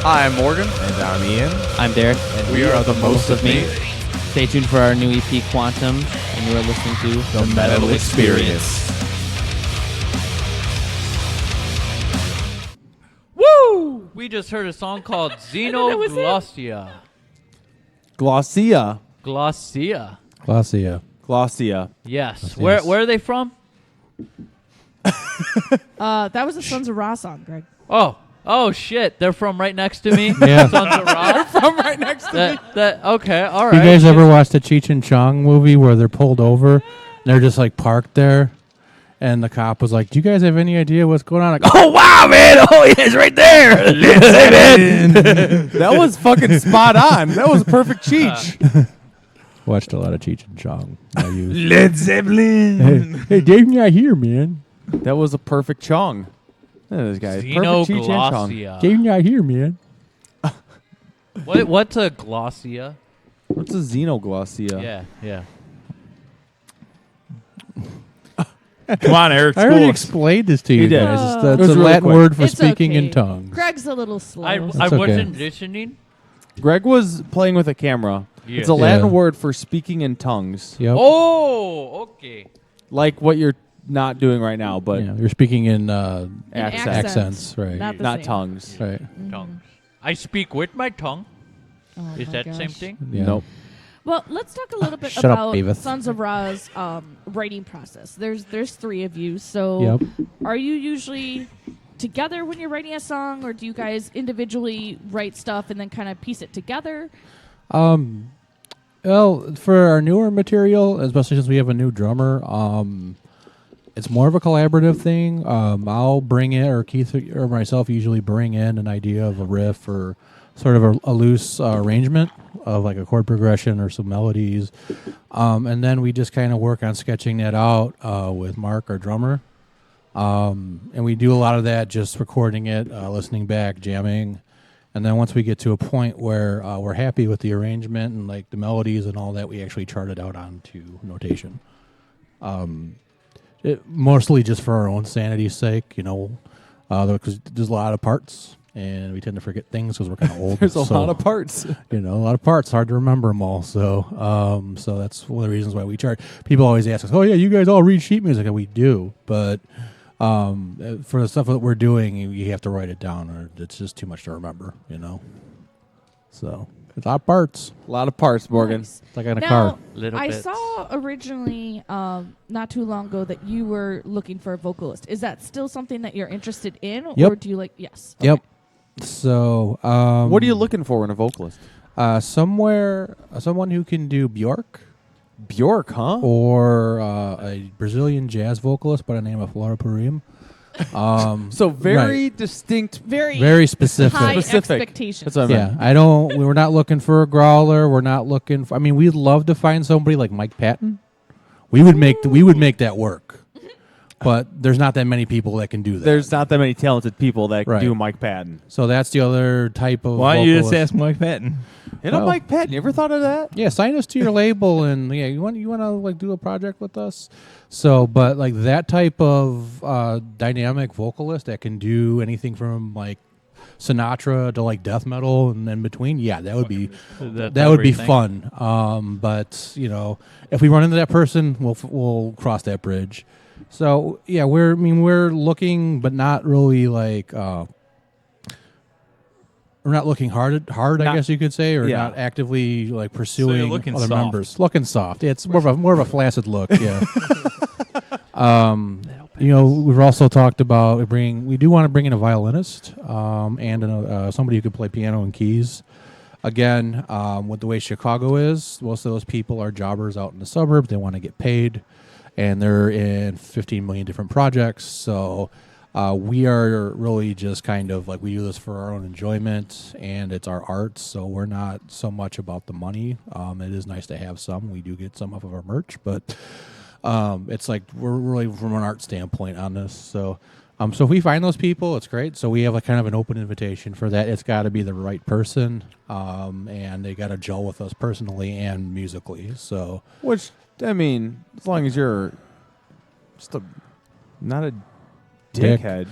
Hi, I'm Morgan. And I'm Ian. I'm Derek. And we are the Most of Me. Stay tuned for our new EP, Quantum, and you are listening to The Metal Experience. Woo! We just heard a song called Xenoglossia. Glossia. Glossia. Glossia. Glossia. Yes. Where are they from? That was a Sons of Ra song, Greg. Oh shit! They're from right next to me. Yeah. Sons of Ra. They're from right next to me. Okay. All right. You guys ever watched the Cheech and Chong movie where they're pulled over and they're just like parked there, And the cop was like, "Do you guys have any idea what's going on?" Like, Oh, wow, man. Oh, yeah, it's right there. Led Zeppelin. That was fucking spot on. That was a perfect Cheech. watched a lot of Cheech and Chong. Led Zeppelin. Hey, Dave, not here, man. That was a perfect Chong. This guy. Perfect Cheech and Chong. Xenoglossia. Dave, not here, man. What's a glossia? What's a xenoglossia? Yeah. Come on, Eric. I already School. explained this to You you did. guys. Oh. It's It was a really Latin quick. word for It's speaking okay. in tongues. Greg's a little slow. I okay. wasn't listening. Greg was playing with a camera. Yeah. It's a Latin Yeah. word for speaking in tongues. Yep. Oh, okay. Like what you're not doing right now, but Yeah, you're speaking in accents. right? Not the Not same. tongues. Right. Tongue. I speak with my tongue. Oh Is my that gosh. same thing? Yeah. Nope. Well, let's talk a little bit Shut up, about Beavis. Sons of Ra's writing process. There's 3 of you, so Yep. are you usually together when you're writing a song, or do you guys individually write stuff and then kind of piece it together? Well, for our newer material, especially since we have a new drummer, it's more of a collaborative thing. I'll bring it, or Keith or myself usually bring in an idea of a riff or sort of a loose arrangement of like a chord progression or some melodies. And then we just kind of work on sketching that out with Mark, our drummer. And we do a lot of that just recording it, listening back, jamming. And then once we get to a point where we're happy with the arrangement and like the melodies and all that, we actually chart it out onto notation. Mostly just for our own sanity's sake, because there's a lot of parts and we tend to forget things because we're kind of old. There's a lot of parts. A lot of parts, hard to remember them all. So that's one of the reasons why we chart. People always ask us, "Oh yeah, you guys all read sheet music?" And we do, but for the stuff that we're doing, you have to write it down, or it's just too much to remember. So it's a lot of parts. A lot of parts, Morgan. Nice. It's like in a Now, car. Little I bits. saw originally, not too long ago, that you were looking for a vocalist. Is that still something that you're interested in, Yep. or do you like? Yes. Yep. So What are you looking for in a vocalist? someone who can do Bjork. Bjork, huh? Or a Brazilian jazz vocalist by the name of Laura Purim. So very right. distinct, very specific. High Specific. expectations. That's what I meant. Yeah, we're not looking for a growler. We're not looking for, we'd love to find somebody like Mike Patton. We would make that work. But there's not that many people that can do that. There's not that many talented people that can Right. do Mike Patton. So that's the other type of Why don't you just vocalist. ask Mike Patton? Mike Patton. You ever thought of that? Yeah, sign us to your label, and you want to like do a project with us. So, but like that type of dynamic vocalist that can do anything from like Sinatra to like death metal and in between, that would be that would be fun. But if we run into that person, we'll cross that bridge. So we're looking, but not really like. We're not looking hard, I guess you could say, or not actively like pursuing looking other soft. members. Looking soft. It's more of a flaccid look. Yeah. We've also talked about we do want to bring in a violinist and somebody who could play piano and keys. Again, with the way Chicago is, most of those people are jobbers out in the suburbs. They want to get paid, and they're in 15 million different projects. So we are really just kind of like, we do this for our own enjoyment, and it's our art. So we're not so much about the money. It is nice to have some. We do get some off of our merch, but it's like we're really from an art standpoint on this. So so if we find those people, it's great. So we have kind of an open invitation for that. It's got to be the right person, and they got to gel with us personally and musically. So, which as long as you're just not a dickhead,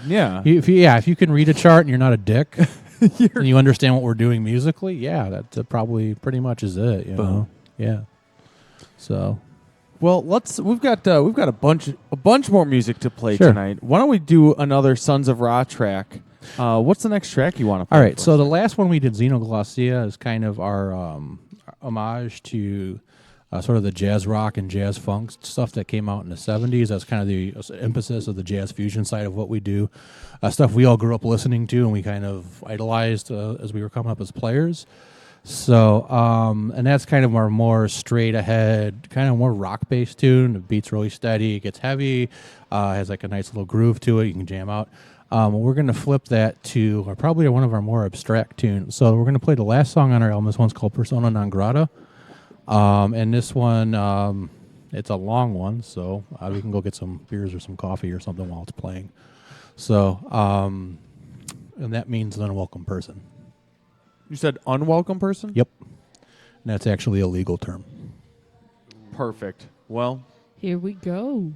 if you can read a chart and you're not a dick, and you understand what we're doing musically, that probably pretty much is it. Yeah. So. Well, we've got a bunch more music to play Sure. tonight. Why don't we do another Sons of Ra track? What's the next track you want to play? All right, for so us? the last one we did, Xenoglossia, is kind of our homage to sort of the jazz rock and jazz funk stuff that came out in the 70s. That's kind of the emphasis of the jazz fusion side of what we do. Stuff we all grew up listening to and we kind of idolized as we were coming up as players. So, and that's kind of our more straight ahead, kind of more rock based tune. The beat's really steady, it gets heavy, has like a nice little groove to it. You can jam out. We're going to flip that to probably one of our more abstract tunes. So we're going to play the last song on our album. This one's called Persona Non Grata. And this one, it's a long one, so we can go get some beers or some coffee or something while it's playing. So, and that means an unwelcome person. You said unwelcome person? Yep. And that's actually a legal term. Perfect. Well, here we go.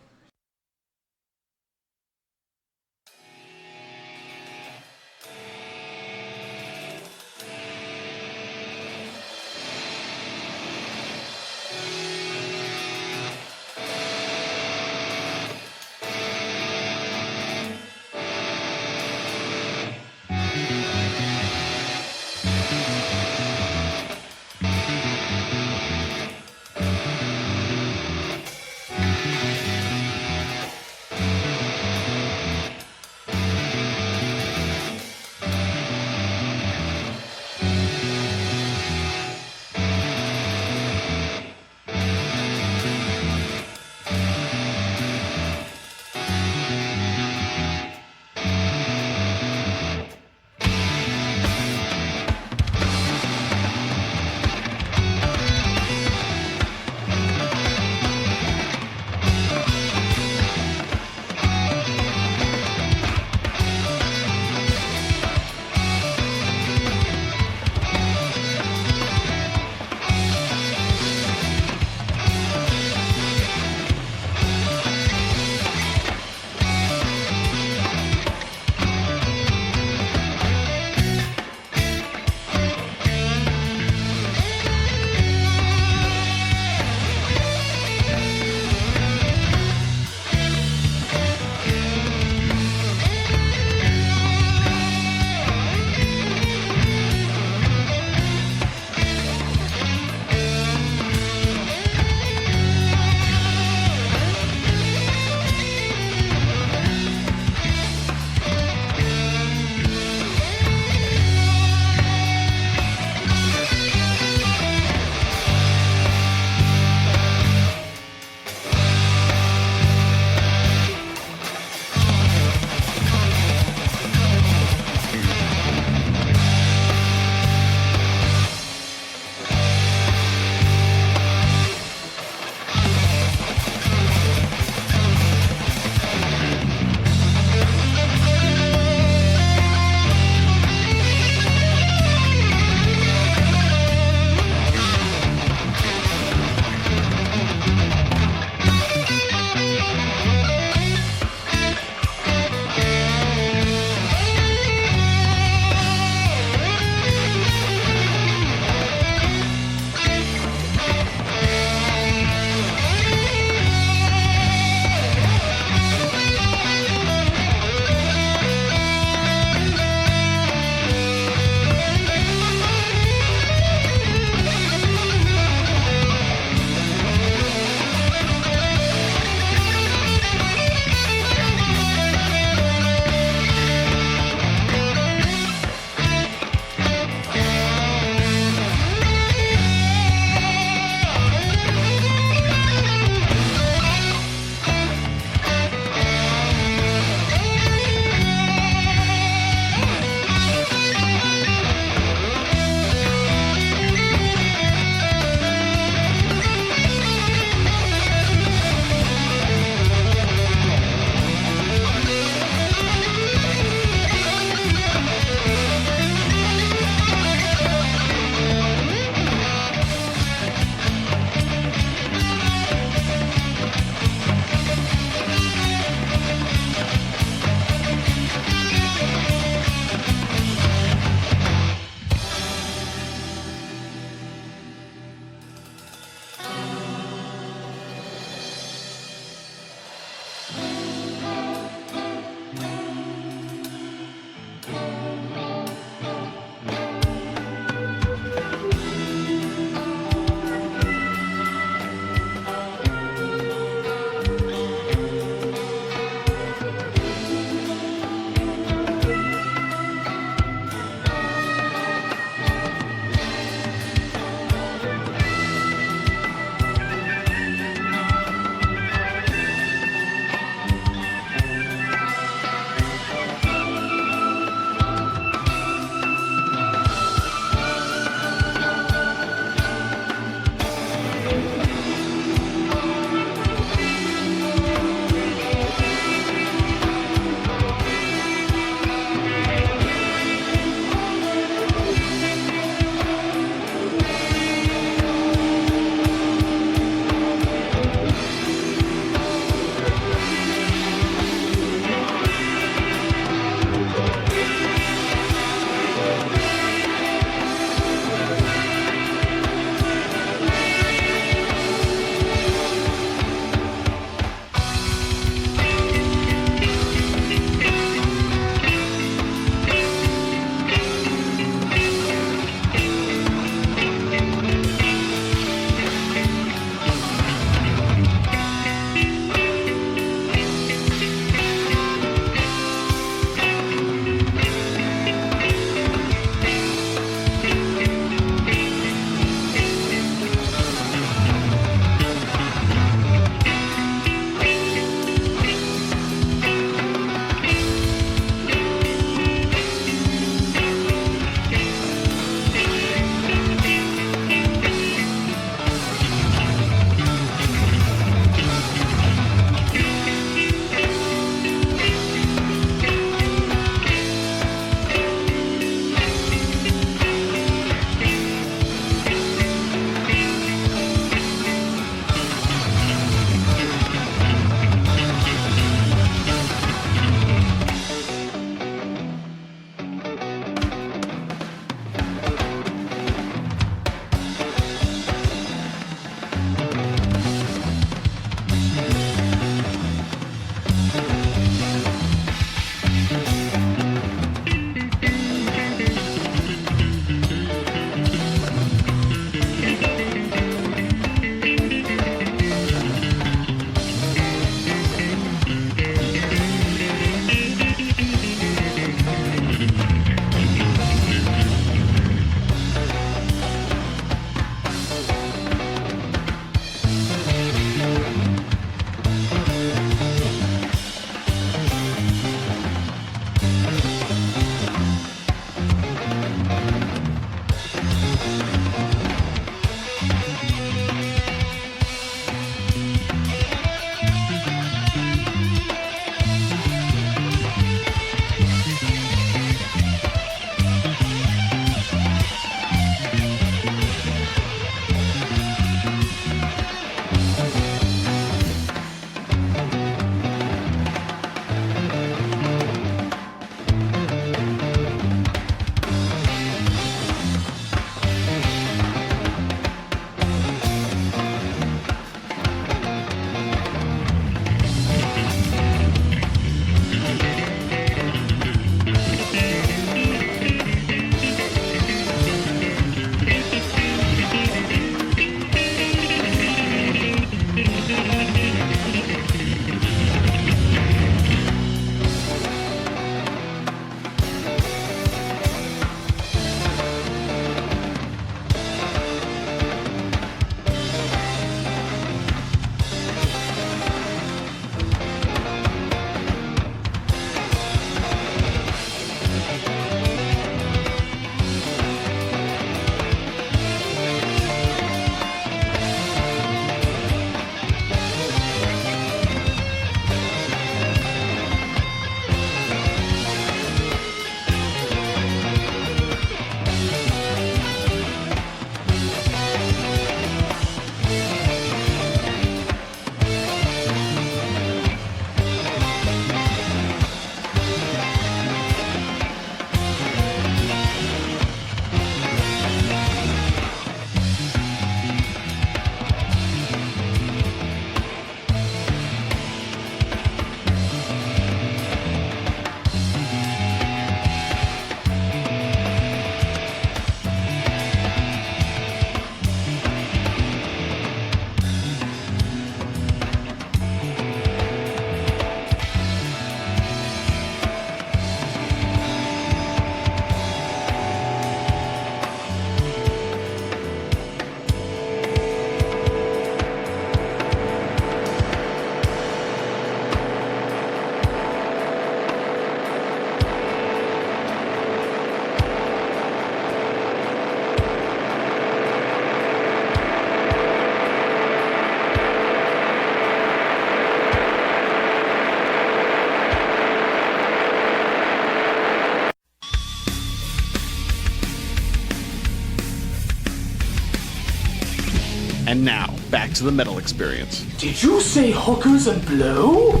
And now, back to the metal experience. Did you say hookers and blow?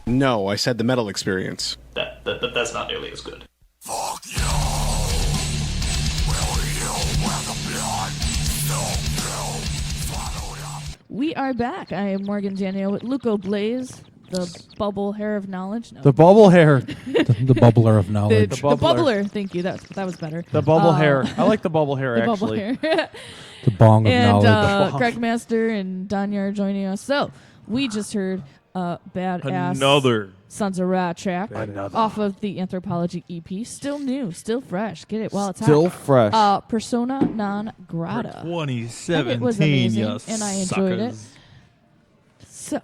No, I said the metal experience. That's not nearly as good. Fuck you. Will you wear the blood? We are back. I am Morgan Danielle with Luco Blaze, the bubble hair of knowledge. No. The bubble hair. the bubbler of knowledge. The bubbler. Thank you. That was better. The bubble hair. I like the bubble hair, the actually. Bubble hair. The bong of and, knowledge. Greg Master and Danya are joining us. So, we just heard badass Another Sons of Ra track Another. off of the Anthropology EP. Still new, still fresh. Get it while it's Still hot. fresh. Persona non grata. 2017, and it was amazing, you and I enjoyed it. suckers. So,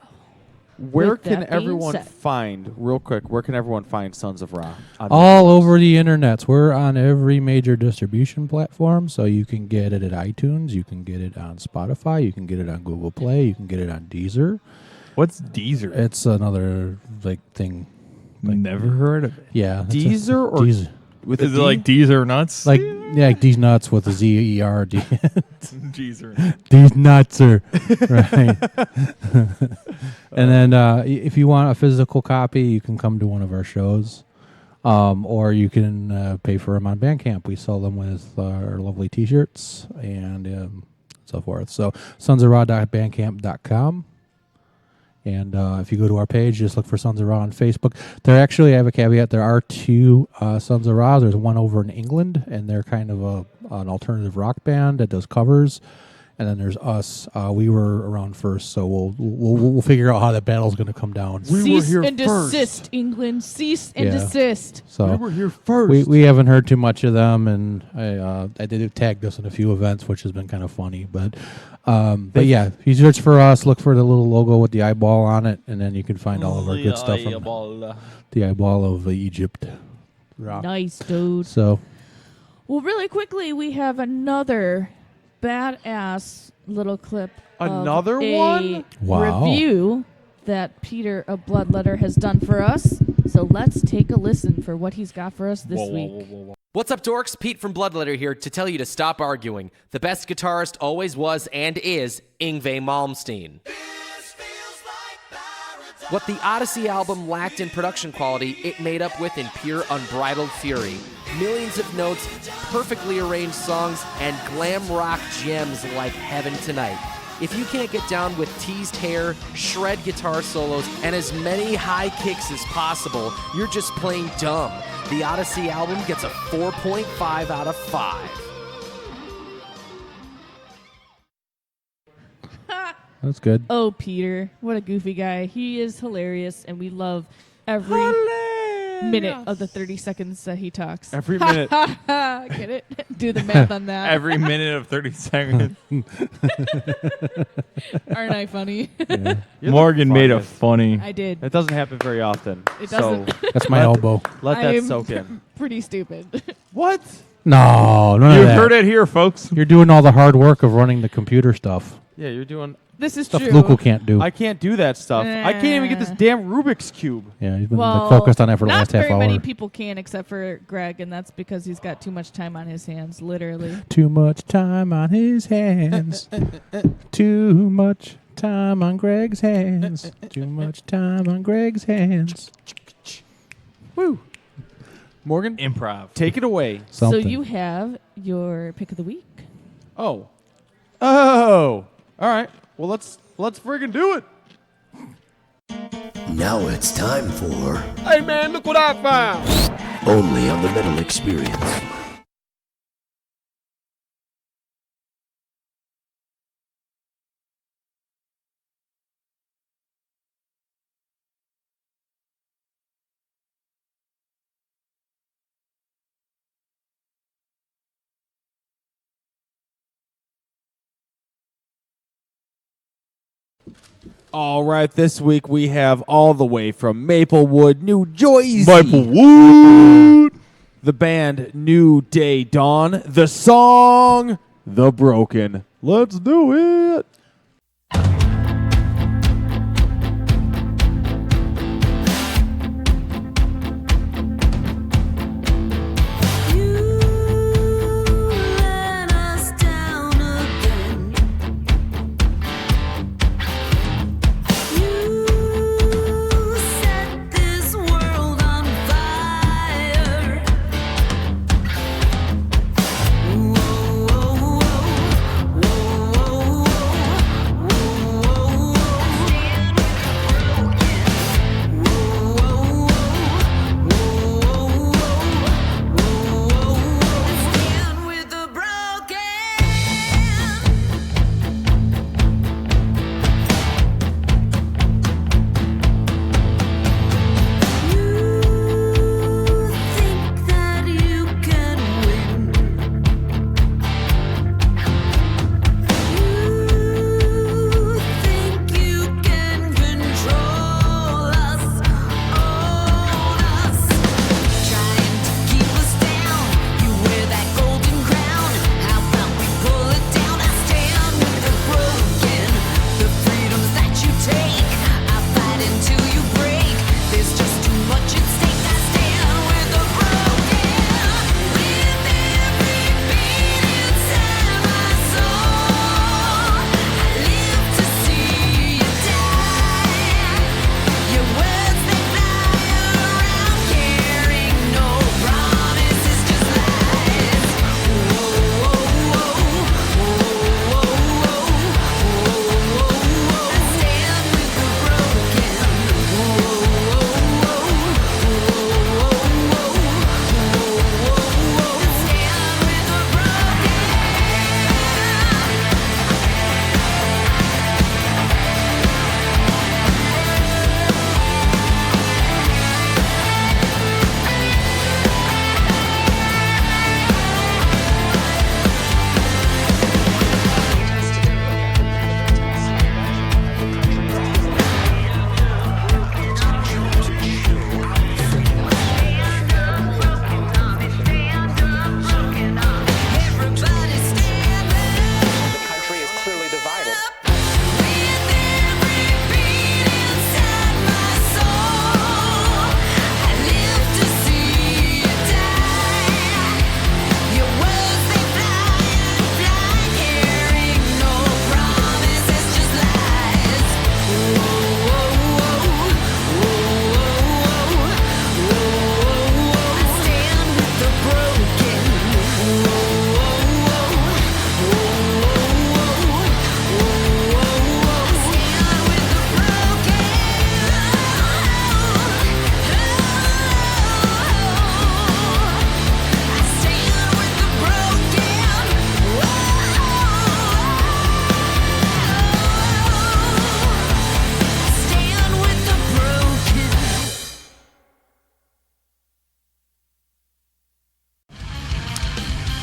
Where with can that being everyone said- find, real quick, where can everyone find Sons of Ra? All over the internets. We're on every major distribution platform, so you can get it at iTunes, you can get it on Spotify, you can get it on Google Play, you can get it on Deezer. What's Deezer? It's another thing. Never heard of it. Yeah, it's Deezer or Deezer. with Is a it D? like Deezer nuts? Like these nuts with a Z-E-R-D. Deezer. These nuts are right. And then if you want a physical copy, you can come to one of our shows, or you can pay for them on Bandcamp. We sell them with our lovely T-shirts and so forth. So sonsofra.bandcamp.com. And if you go to our page, just look for Sons of Ra on Facebook. There actually, I have a caveat, there are two Sons of Ra. There's one over in England, and they're kind of an alternative rock band that does covers. And then there's us. We were around first, so we'll figure out how that battle's going to come down. Cease and desist, England. Cease and desist. So we were here first. We haven't heard too much of them, and I did tagged us in a few events, which has been kind of funny. But yeah, if you search for us, look for the little logo with the eyeball on it, and then you can find all of our good stuff from the eyeball of Egypt. Nice, dude. So, well, really quickly, we have another badass little clip. Another of a one? Wow. review that Peter of Bloodletter has done for us. So let's take a listen for what he's got for us this week. What's up, dorks? Pete from Bloodletter here to tell you to stop arguing. The best guitarist always was and is Yngwie Malmsteen. What the Odyssey album lacked in production quality, it made up with in pure unbridled fury. Millions of notes, perfectly arranged songs, and glam rock gems like Heaven Tonight. If you can't get down with teased hair, shred guitar solos, and as many high kicks as possible, you're just plain dumb. The Odyssey album gets a 4.5 out of 5. that's good. Oh, Peter. What a goofy guy. He is hilarious, and we love every minute of the 30 seconds that he talks. Every minute. Get it? Do the math on that. Every minute of 30 seconds. Aren't I funny? Yeah. Morgan made a funny. I did. It doesn't happen very often. It doesn't. So That's my elbow. let I that am soak in. Pretty stupid. What? No, none You of that. heard it here, folks. You're doing all the hard work of running the computer stuff. Yeah, you're doing This is Stuff true. Luco can't do. I can't do that stuff. I can't even get this damn Rubik's Cube. Yeah, he's been Well, focused on that for the not last half very hour. many people can, except for Greg, and that's because he's got too much time on his hands, literally. Too much time on his hands. Too much time on Greg's hands. Too much time on Greg's hands. Woo. Morgan, Improv. take it away. Something. So you have your pick of the week. Oh. All right. Well, let's friggin' do it. Now it's time for Hey man, look what I found! Only on the Metal Experience. All right, this week we have all the way from Maplewood, New Jersey. Maplewood. The band New Day Dawn. The song The Broken. Let's do it. let us down again.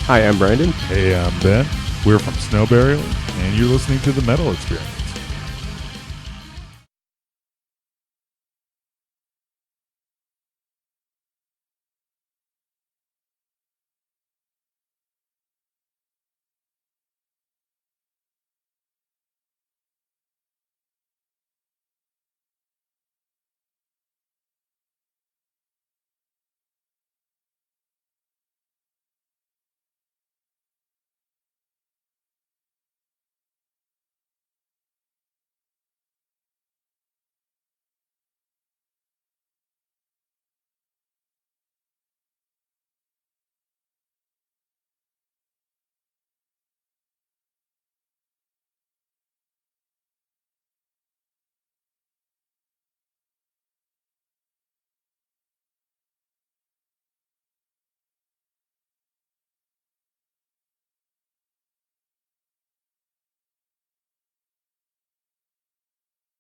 Hi, I'm Brandon. Hey, I'm Ben. We're from Snow Burial, and you're listening to The Metal Experience.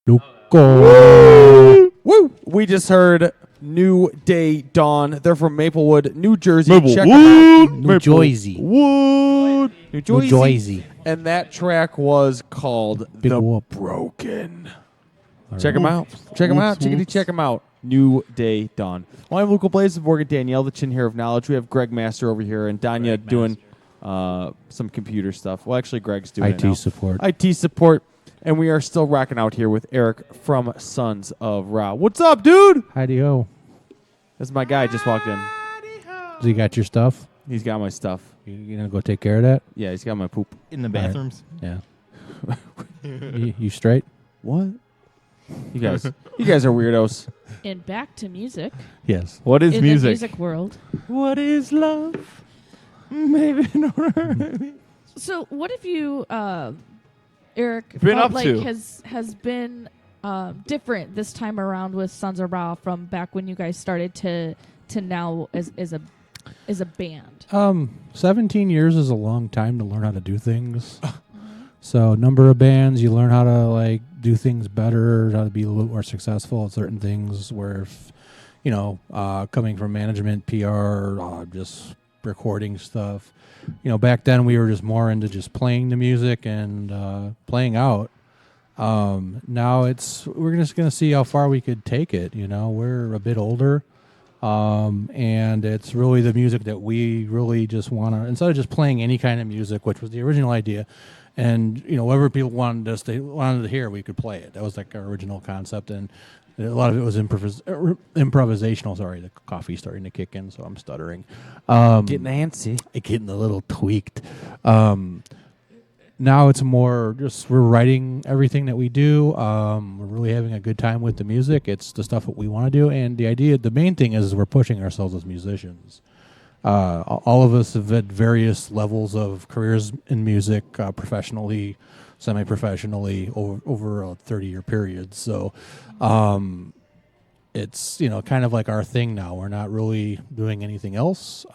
Woo! Woo! We just heard New Day Dawn. They're from Maplewood, New Jersey. Check them out. New Jersey. Wood. New Jersey. Jersey. And that track was called Big The whoop. Broken. All Check them right. out. Check them out. Check them out. New Day Dawn. Well, I'm Luca Blaze of Morgan Danielle, the chin hair of knowledge. We have Greg Master over here and Danya doing some computer stuff. Well, actually, Greg's doing it now. IT support. IT support. And we are still rocking out here with Eric from Sons of Ra. What's up, dude? Hi-de-ho. That's my guy just walked in. So you got your stuff? He's got my stuff. You gonna go take care of that? Yeah, he's got my poop. In the All right. bathrooms? Yeah. you straight? What? You guys are weirdos. And back to music. Yes. What is in music? the music world. What is love? Maybe So what have you, Eric, Been felt up like to? has been different this time around with Sons of Ra from back when you guys started to now as a band? 17 years is a long time to learn how to do things. So number of bands, you learn how to like do things better, how to be a little more successful at certain things. Where, if, coming from management, PR, just recording stuff. Back then we were just more into just playing the music and playing out. Now we're just gonna see how far we could take it. We're a bit older. And it's really the music that we really just want to, instead of just playing any kind of music, which was the original idea, and whatever people wanted to hear, we could play it. That was like our original concept, and a lot of it was improvisational. Sorry, the coffee's starting to kick in, so I'm stuttering. Getting antsy. Getting a little tweaked. Now it's more just we're writing everything that we do. We're really having a good time with the music. It's the stuff that we want to do, and the main thing is we're pushing ourselves as musicians. All of us have had various levels of careers in music, professionally, semi-professionally, over a 30-year period. So it's kind of like our thing now. We're not really doing anything else.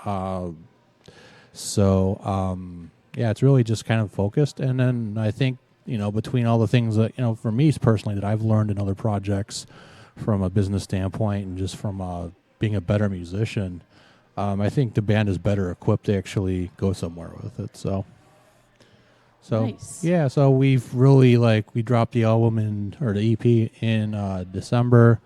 Yeah, it's really just kind of focused. And then I think, between all the things that, for me personally, that I've learned in other projects from a business standpoint and just from being a better musician, I think the band is better equipped to actually go somewhere with it. So nice. Yeah, so we've really we dropped the album or the EP in December.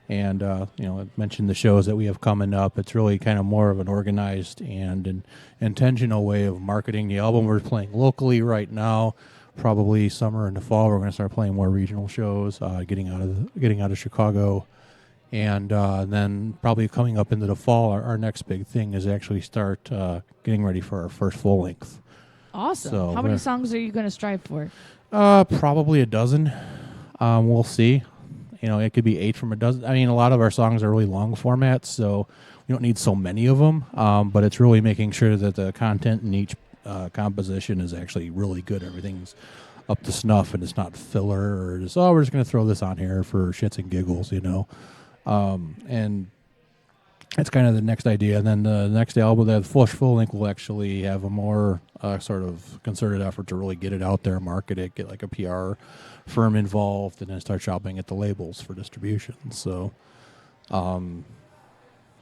And, I mentioned the shows that we have coming up. It's really kind of more of an organized and an intentional way of marketing the album. We're playing locally right now. Probably summer and the fall, we're going to start playing more regional shows, getting out of Chicago. And then probably coming up into the fall, our next big thing is actually start getting ready for our first full length. Awesome. So How many songs are you going to strive for? Probably a dozen. We'll see. It could be 8 from a dozen. I mean, a lot of our songs are really long formats, so we don't need so many of them. But it's really making sure that the content in each composition is actually really good. Everything's up to snuff, and it's not filler or just, we're just going to throw this on here for shits and giggles, And that's kind of the next idea. And then the next album, the full length, will actually have a more sort of concerted effort to really get it out there, market it, get like a PR firm involved, and then start shopping at the labels for distribution. So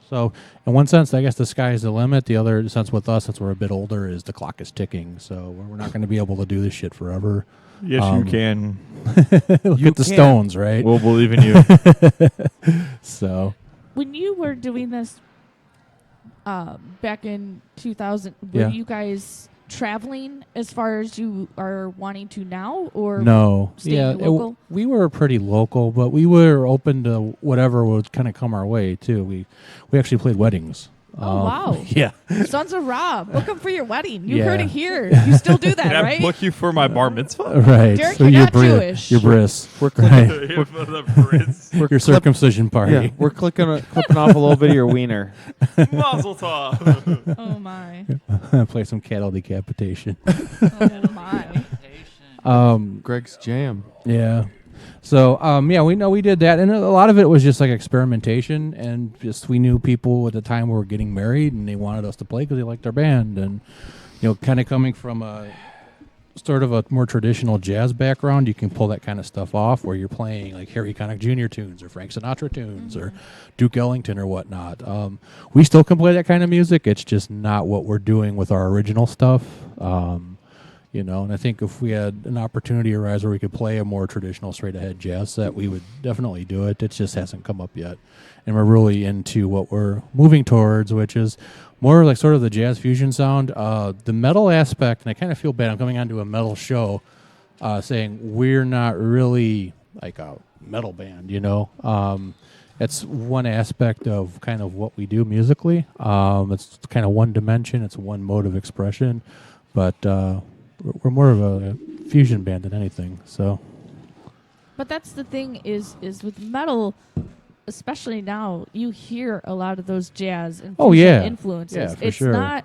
So in one sense, I guess the sky is the limit. The other sense with us, since we're a bit older, is the clock is ticking. So we're not going to be able to do this shit forever. Yes, you can. Look at the Stones, right? We'll believe in you. So when you were doing this back in 2000, were you guys traveling as far as you are wanting to now, or no? staying local? We were pretty local, but we were open to whatever would kind of come our way too. We actually played weddings. Oh, wow. Yeah. Sons of Ra, book them for your wedding. You Yeah. heard it here. You still do that, Can I right? book you for my bar mitzvah? Right. Derek, So you're your not Jewish. Your bris. We're Right. We're Your circumcision party. Yeah, we're clipping off a little bit of your wiener. Mazel tov. Oh, my. Play some cattle decapitation. Oh, my. Greg's jam. Yeah. So, we know we did that, and a lot of it was just like experimentation, and just we knew people at the time who were getting married, and they wanted us to play because they liked our band, and kind of coming from a sort of a more traditional jazz background, you can pull that kind of stuff off, where you're playing like Harry Connick Jr. tunes or Frank Sinatra tunes or Duke Ellington or whatnot. We still can play that kind of music. It's just not what we're doing with our original stuff. And I think if we had an opportunity arise where we could play a more traditional straight-ahead jazz set, we would definitely do it. It just hasn't come up yet. And we're really into what we're moving towards, which is more like sort of the jazz fusion sound. The metal aspect, and I kind of feel bad. I'm coming onto a metal show saying we're not really like a metal band, It's one aspect of kind of what we do musically. It's kind of one dimension. It's one mode of expression. But we're more of a fusion band than anything. So, But that's the thing is with metal, especially now, you hear a lot of those jazz and fusion influences. Yeah, for it's sure. not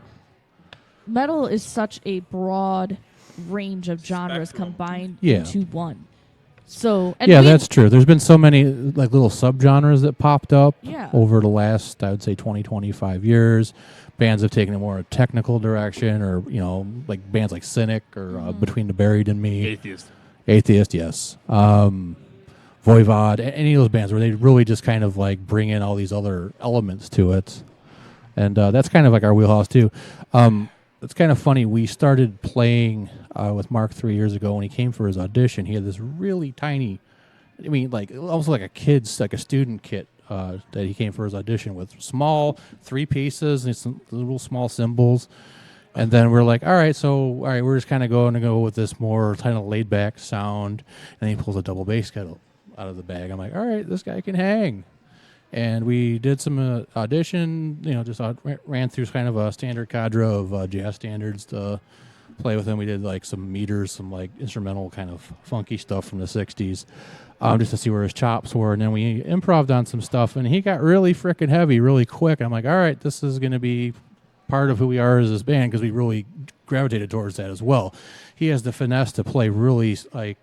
metal is such a broad range of genres combined into one. So that's true. There's been so many like little subgenres that popped up Yeah. over the last, I would say, 20, 25 years. Bands have taken a more technical direction, or like bands like Cynic or Between the Buried and Me. Atheist, yes. Voivod, any of those bands where they really just kind of like bring in all these other elements to it, and that's kind of like our wheelhouse too. It's kind of funny. We started playing with Mark 3 years ago when he came for his audition. He had this really tiny, like almost like a student kit that he came for his audition with. Small 3 pieces and some little small cymbals. And then we're like, all right, we're just kind of going to go with this more kind of laid back sound. And he pulls a double bass kettle out of the bag. I'm like, all right, this guy can hang. And we did some audition, just ran through kind of a standard cadre of jazz standards to play with him. We did like some meters, some like instrumental kind of funky stuff from the 60s, just to see where his chops were. And then we improv'd on some stuff, and he got really freaking heavy really quick. I'm like, all right, this is going to be part of who we are as this band, because we really gravitated towards that as well. He has the finesse to play really like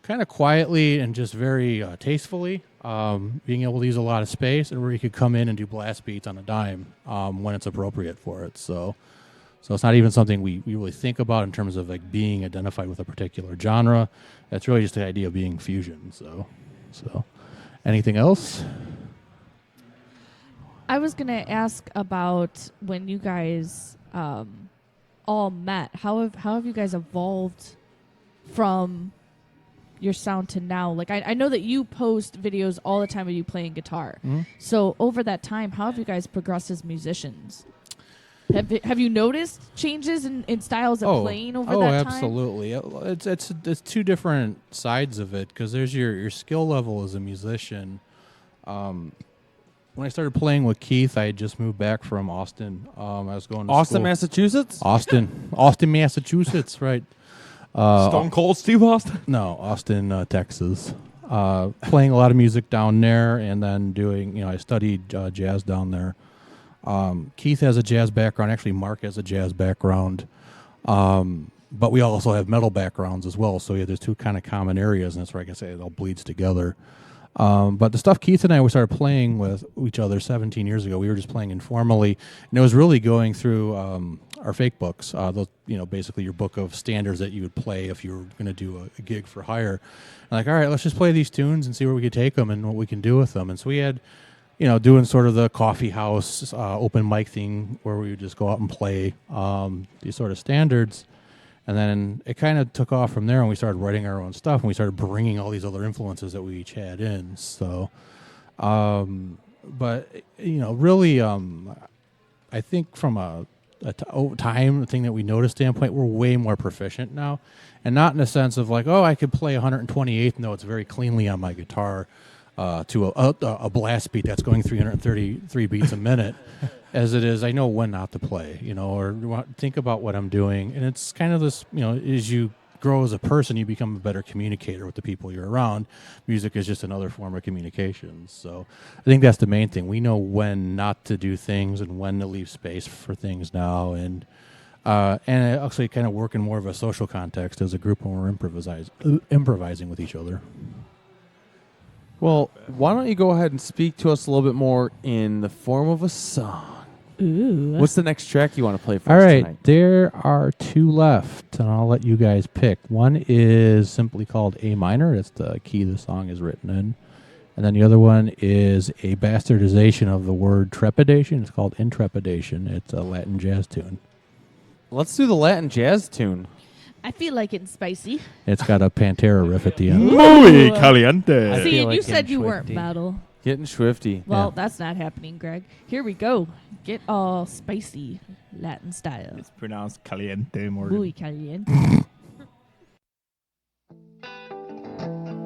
kind of quietly and just very tastefully, being able to use a lot of space, and where he could come in and do blast beats on a dime when it's appropriate for it. So it's not even something we really think about in terms of like being identified with a particular genre. That's really just the idea of being fusion. So anything else? I was gonna ask about when you guys all met. How have you guys evolved from your sound to now? Like I know that you post videos all the time of you playing guitar. Mm-hmm. So over that time, how have you guys progressed as musicians? Have you noticed changes in styles of playing over that time? Oh, absolutely. It's two different sides of it, because there's your skill level as a musician. When I started playing with Keith, I had just moved back from Austin. I was going to Austin, school. Massachusetts? Austin, Massachusetts, right. Stone Cold Steve Austin? No, Austin, Texas. Playing a lot of music down there, and then doing, I studied jazz down there. Keith has a jazz background. Actually, Mark has a jazz background. But we also have metal backgrounds as well. So there's two kind of common areas, and that's where I can say it all bleeds together. But the stuff Keith and I, we started playing with each other 17 years ago. We were just playing informally, and it was really going through our fake books. Those, basically your book of standards that you would play if you were going to do a gig for hire. And like, all right, let's just play these tunes and see where we could take them and what we can do with them. And so we had, doing sort of the coffee house open mic thing where we would just go out and play these sort of standards. And then it kind of took off from there, and we started writing our own stuff, and we started bringing all these other influences that we each had in. So, but really, I think from over time, the thing that we noticed standpoint, we're way more proficient now, and not in the sense of like, oh, I could play 128th notes very cleanly on my guitar to a blast beat that's going 333 beats a minute. As it is, I know when not to play, or think about what I'm doing. And it's kind of this, as you grow as a person, you become a better communicator with the people you're around. Music is just another form of communication. So I think that's the main thing. We know when not to do things and when to leave space for things now. And actually kind of work in more of a social context as a group when we're improvising with each other. Well, why don't you go ahead and speak to us a little bit more in the form of a song? Ooh. What's the next track you want to play for All us right, tonight? there are 2 left, and I'll let you guys pick. One is simply called A minor. It's the key the song is written in. And then the other one is a bastardization of the word trepidation. It's called Intrepidation. It's a Latin jazz tune. Let's do the Latin jazz tune. I feel like it's spicy. It's got a Pantera riff at the end. Muy caliente. See, you said you weren't metal. Getting swifty. Well, that's not happening, Greg. Here we go. Get all spicy Latin style. It's pronounced caliente, Morgan. Muy caliente. Thank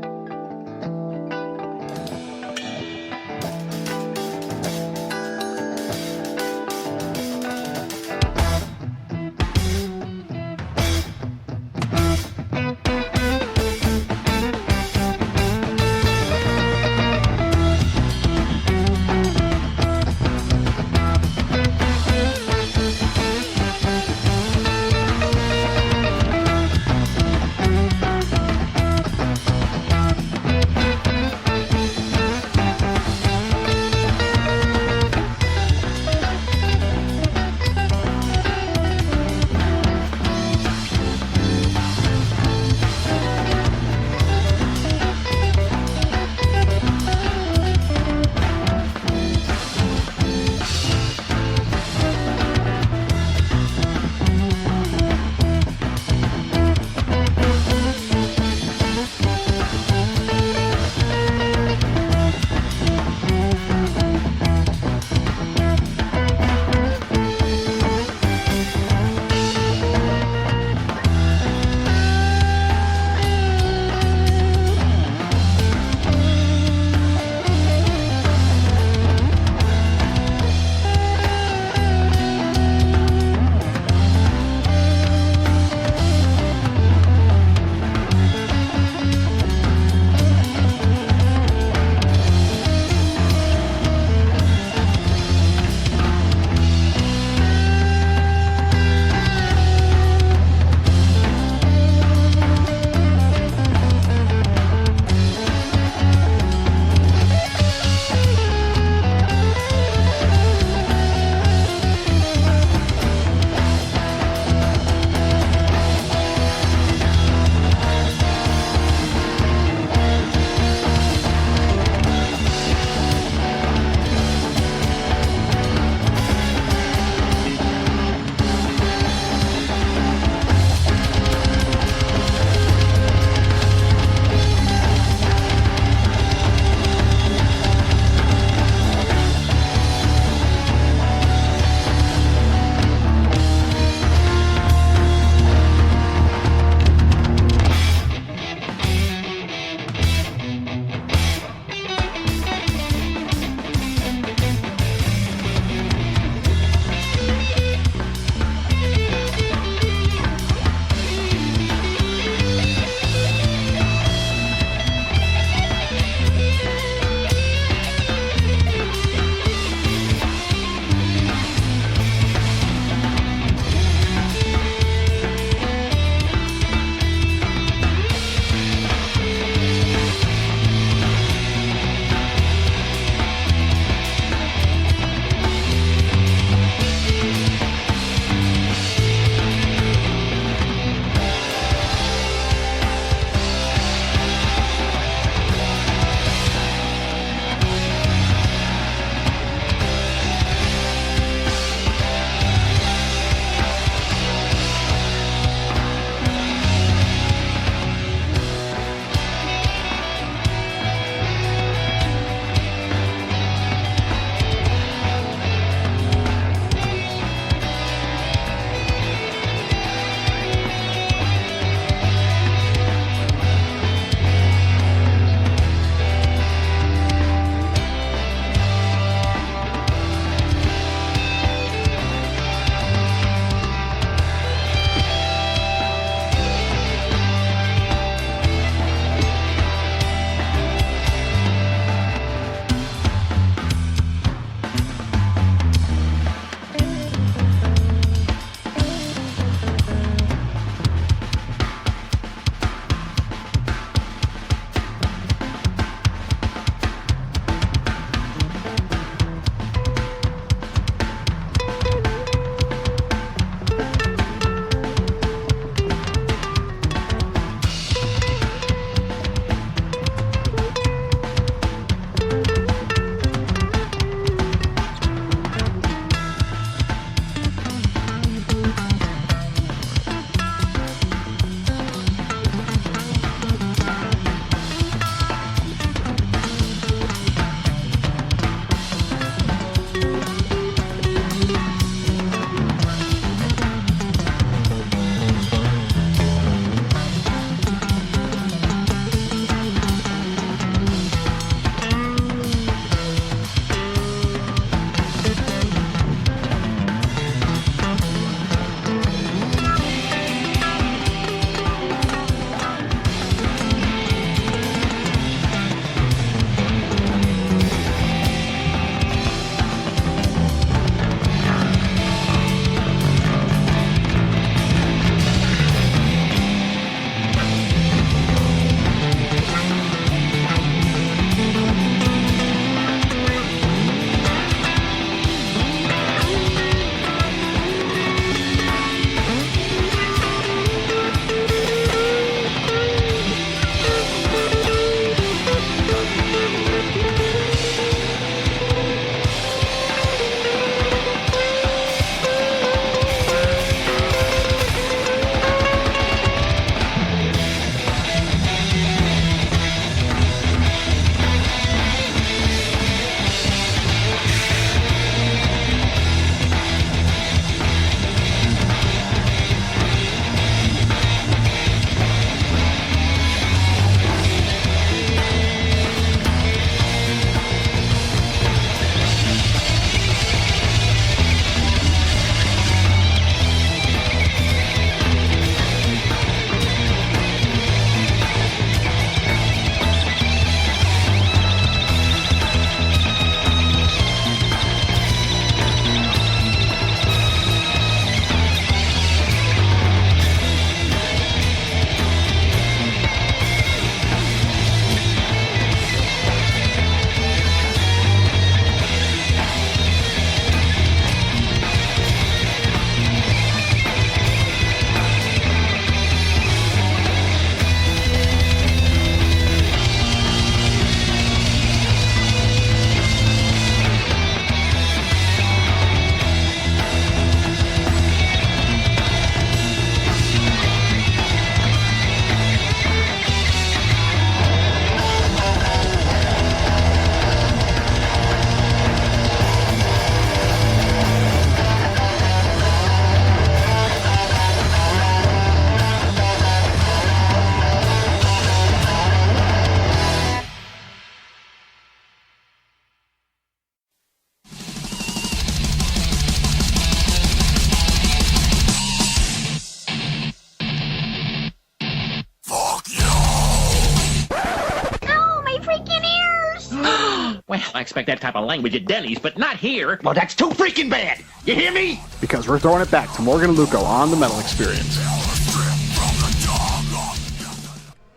I expect that type of language at Denny's, but not here. Well, that's too freaking bad. You hear me? Because we're throwing it back to Morgan and Luco on the Metal Experience.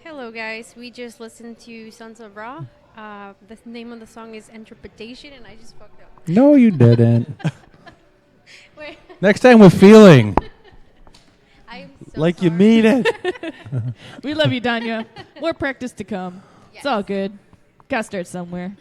Hello, guys. We just listened to Sons of Ra. The name of the song is Interpretation, and I just fucked up. No, you didn't. Wait. Next time with feeling. I'm so Like you mean it. We love you, Danya. More practice to come. It's all good. Gotta start somewhere.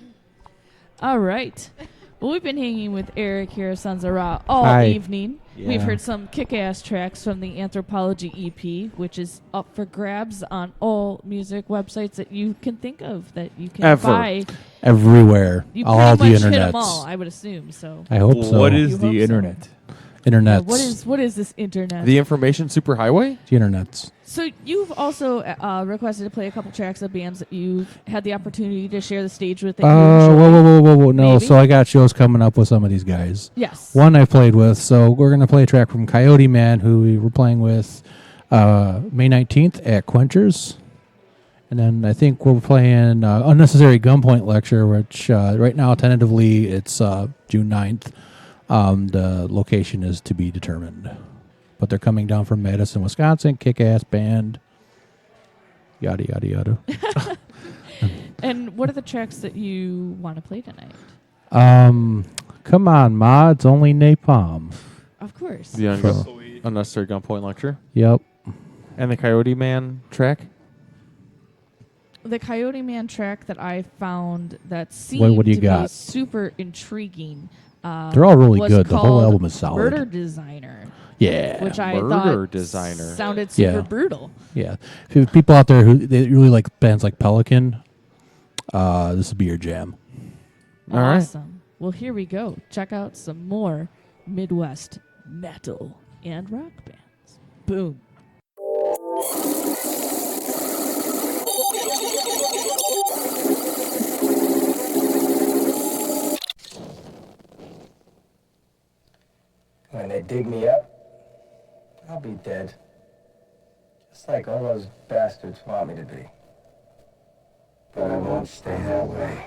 All right. Well, we've been hanging with Eric here at Sons of Ra all Hi. evening. Yeah. We've heard some kick-ass tracks from the Anthropology EP, which is up for grabs on all music websites that you can think of that you can buy. Everywhere. You all the pretty much hit internets. them all, I would assume. So. I hope so. What You is hope the so. internet? Internets. What is this internet? The information superhighway? The internets. So you've also requested to play a couple tracks of bands that you've had the opportunity to share the stage with. That you Whoa. No, Maybe? so I got shows coming up with some of these guys. Yes. One I played with, so we're going to play a track from Coyote Man, who we were playing with May 19th at Quenchers. And then I think we're playing Unnecessary Gunpoint Lecture, which right now, tentatively, it's June 9th. The location is to be determined. But they're coming down from Madison, Wisconsin. Kick-ass band. Yada, yada, yada. And what are the tracks that you want to play tonight? Come on, Ma. It's only napalm. Of course. The Unnecessary Gunpoint Lecture. Yep. And the Coyote Man track. The Coyote Man track that I found that seemed what do you to got? be super intriguing. They're all really was good. The whole called album is solid. Murder Designer. Yeah. Which I Murder thought Designer. sounded super brutal. Yeah. If people out there who they really like bands like Pelican, this would be your jam. All right. Awesome. Well, here we go. Check out some more Midwest metal and rock bands. Boom. When they dig me up, I'll be dead. Just like all those bastards want me to be. But I won't stay that way.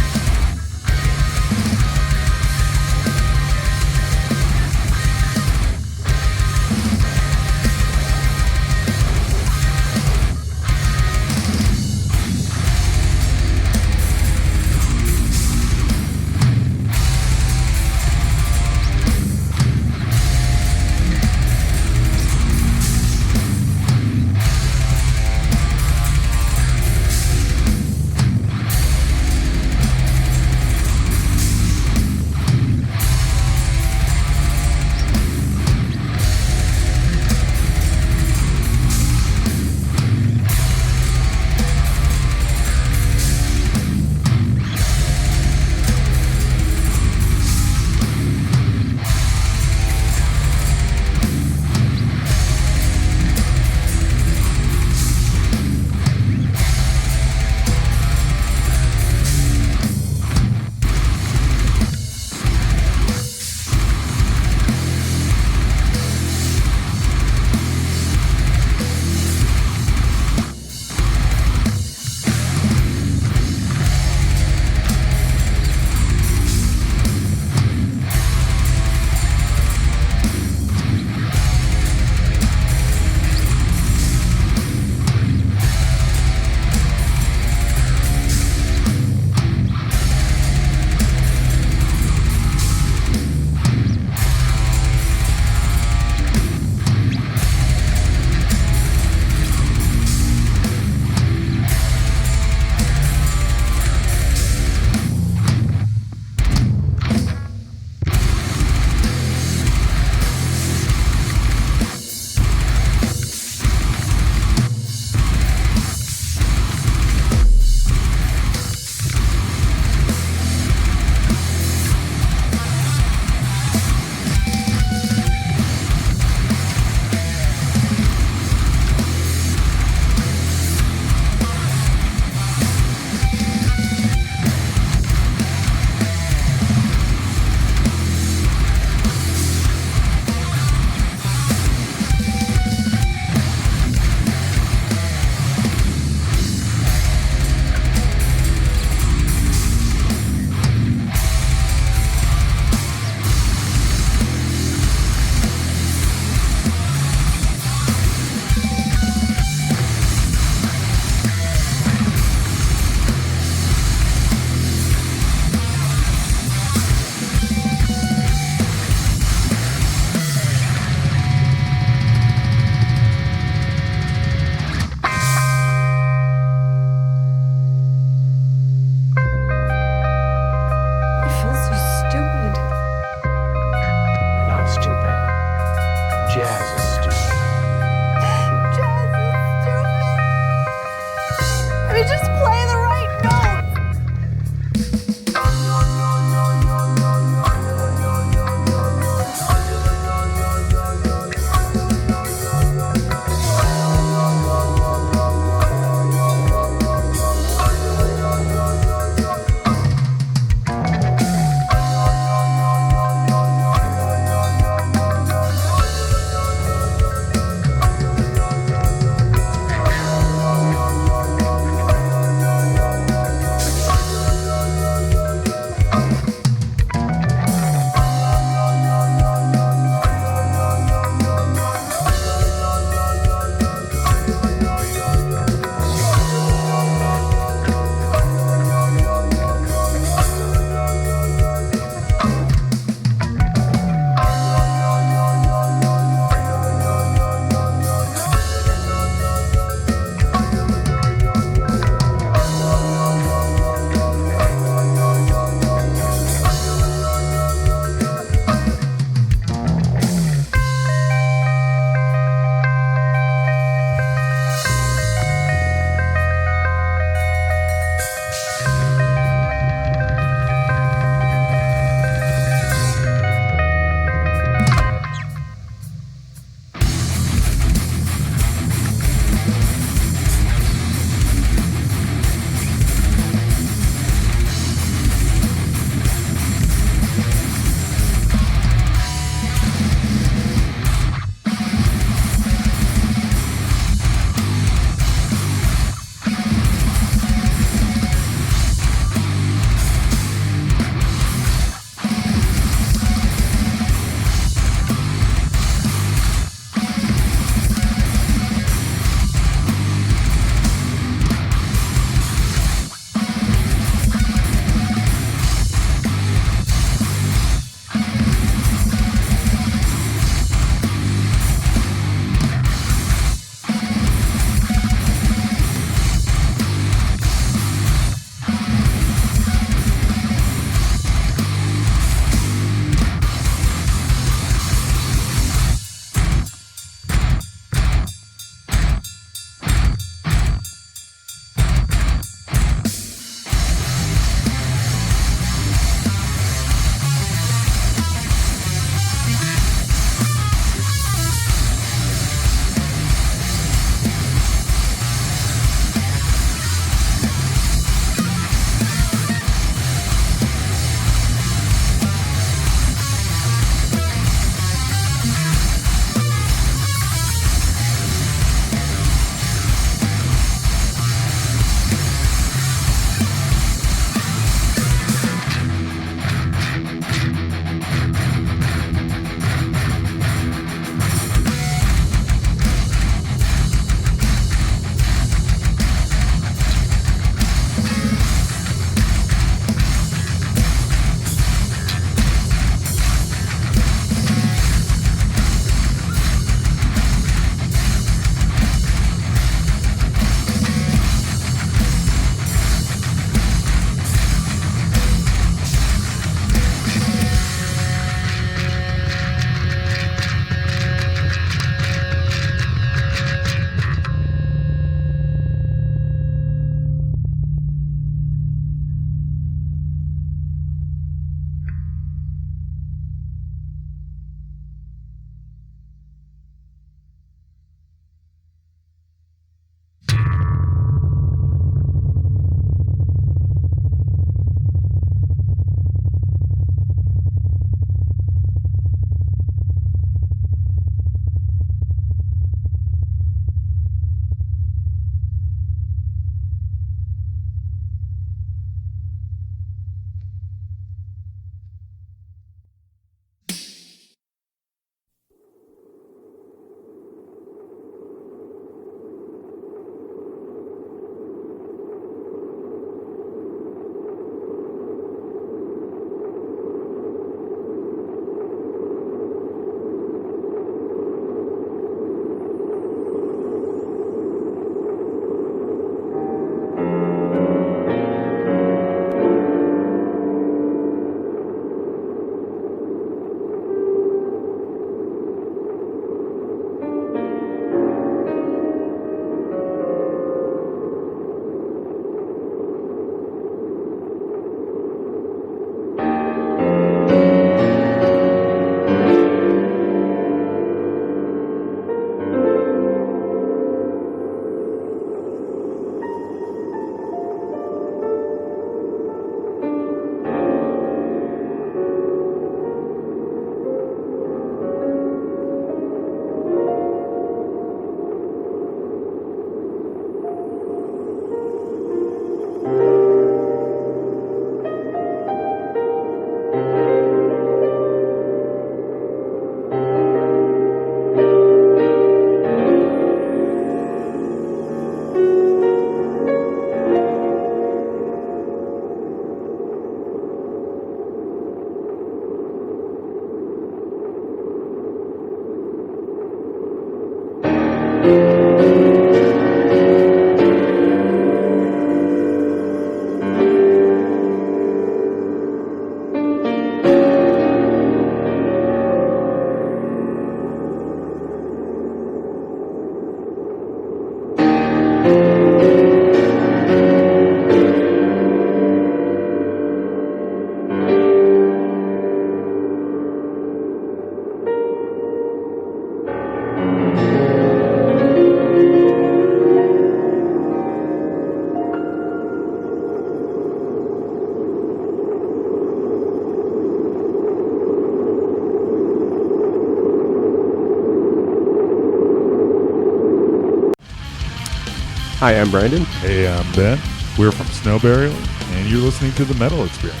Hi, I'm Brandon. Hey, I'm Ben. We're from Snow Burial, and you're listening to The Metal Experience.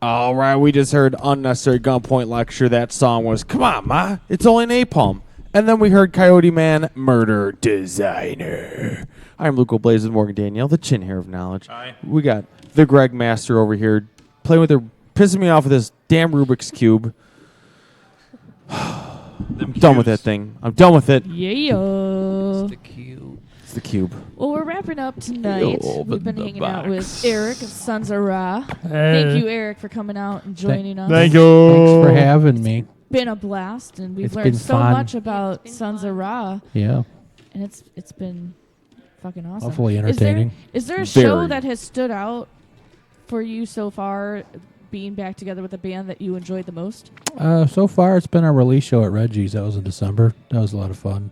All right, we just heard Unnecessary Gunpoint Lecture. That song was Come On, Ma, It's Only Napalm. And then we heard Coyote Man, Murder Designer. I'm Luke O'Blaze with Morgan Danielle, the chin hair of knowledge. Hi. We got the Greg Master over here playing with their, pissing me off with this damn Rubik's Cube. I'm done with that thing. I'm done with it. Yeah. It's the cube. It's the cube. Well, we're wrapping up tonight. Open We've been the hanging out with box. Eric of Sons of Ra. Hey. Thank you, Eric, for coming out and joining us. Thanks for having me. Been a blast, and we've It's learned been so fun. much about Sons of Ra. Yeah. And it's been fucking awesome. Hopefully entertaining. Is there a show Very. that has stood out for you so far, being back together with a band that you enjoyed the most? So far, it's been our release show at Reggie's. That was in December. That was a lot of fun.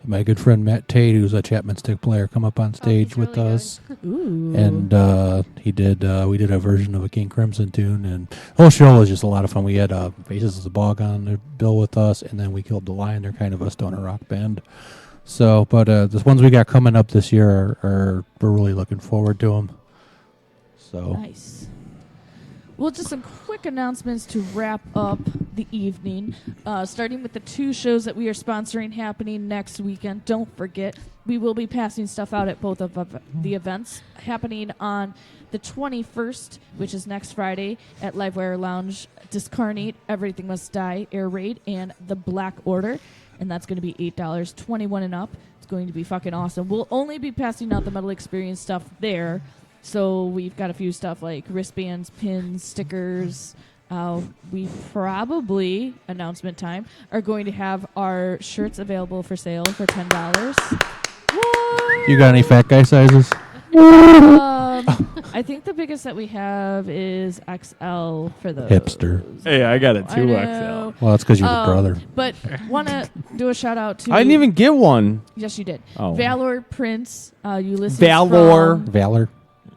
My good friend Matt Tate, who's a Chapman stick player, come up on stage with us. Ooh. And he did. We did a version of a King Crimson tune, and the whole show was just a lot of fun. We had Faces of the Bog on the bill with us, and then We Killed the Lion. They're kind of a stoner rock band. So, but the ones we got coming up this year are we're really looking forward to them. So Nice. Well, just some quick announcements to wrap up the evening. Starting with the 2 shows that we are sponsoring happening next weekend. Don't forget, we will be passing stuff out at both of the events. Happening on the 21st, which is next Friday, at Livewire Lounge, Discarnate, Everything Must Die, Air Raid, and The Black Order. And that's going to be $8, 21 and up. It's going to be fucking awesome. We'll only be passing out the Metal Experience stuff there. So we've got a few stuff like wristbands, pins, stickers. We probably, announcement time, are going to have our shirts available for sale for $10. What? you got any fat guy sizes? I think the biggest that we have is XL for those. Hipster. Hey, I got a I 2XL. know. Well, that's because you're the brother. But want to do a shout out to... I didn't even get one. Yes, you did. Oh. Valor Prince, Ulysses Valor. from... Valor.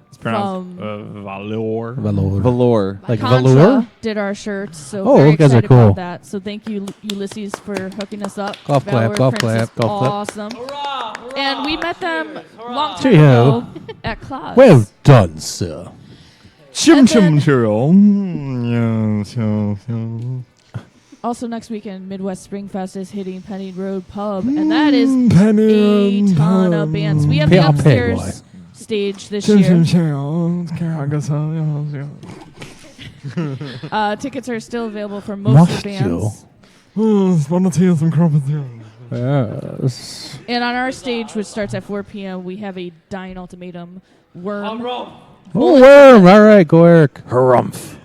It's pronounced Valor. Valor. Valor. Like Contra velour? did our shirts, so Oh, very you guys are excited cool. about that. So thank you, Ulysses, for hooking us up. Golf clap, Valor golf Prince clap, is golf clap. awesome. And we met them long time Cheerio. ago at Klaus. Well done, sir. Chim And chim then- churro. Also next weekend, Midwest Spring Fest is hitting Penny Road Pub, and that is Penny a ton of bands. We have the upstairs stage this year. Tickets are still available for most of the bands. Yes. And on our stage, which starts at 4 p.m., we have a Dying Ultimatum Worm. Oh, worm. All right, go Eric. Harumph.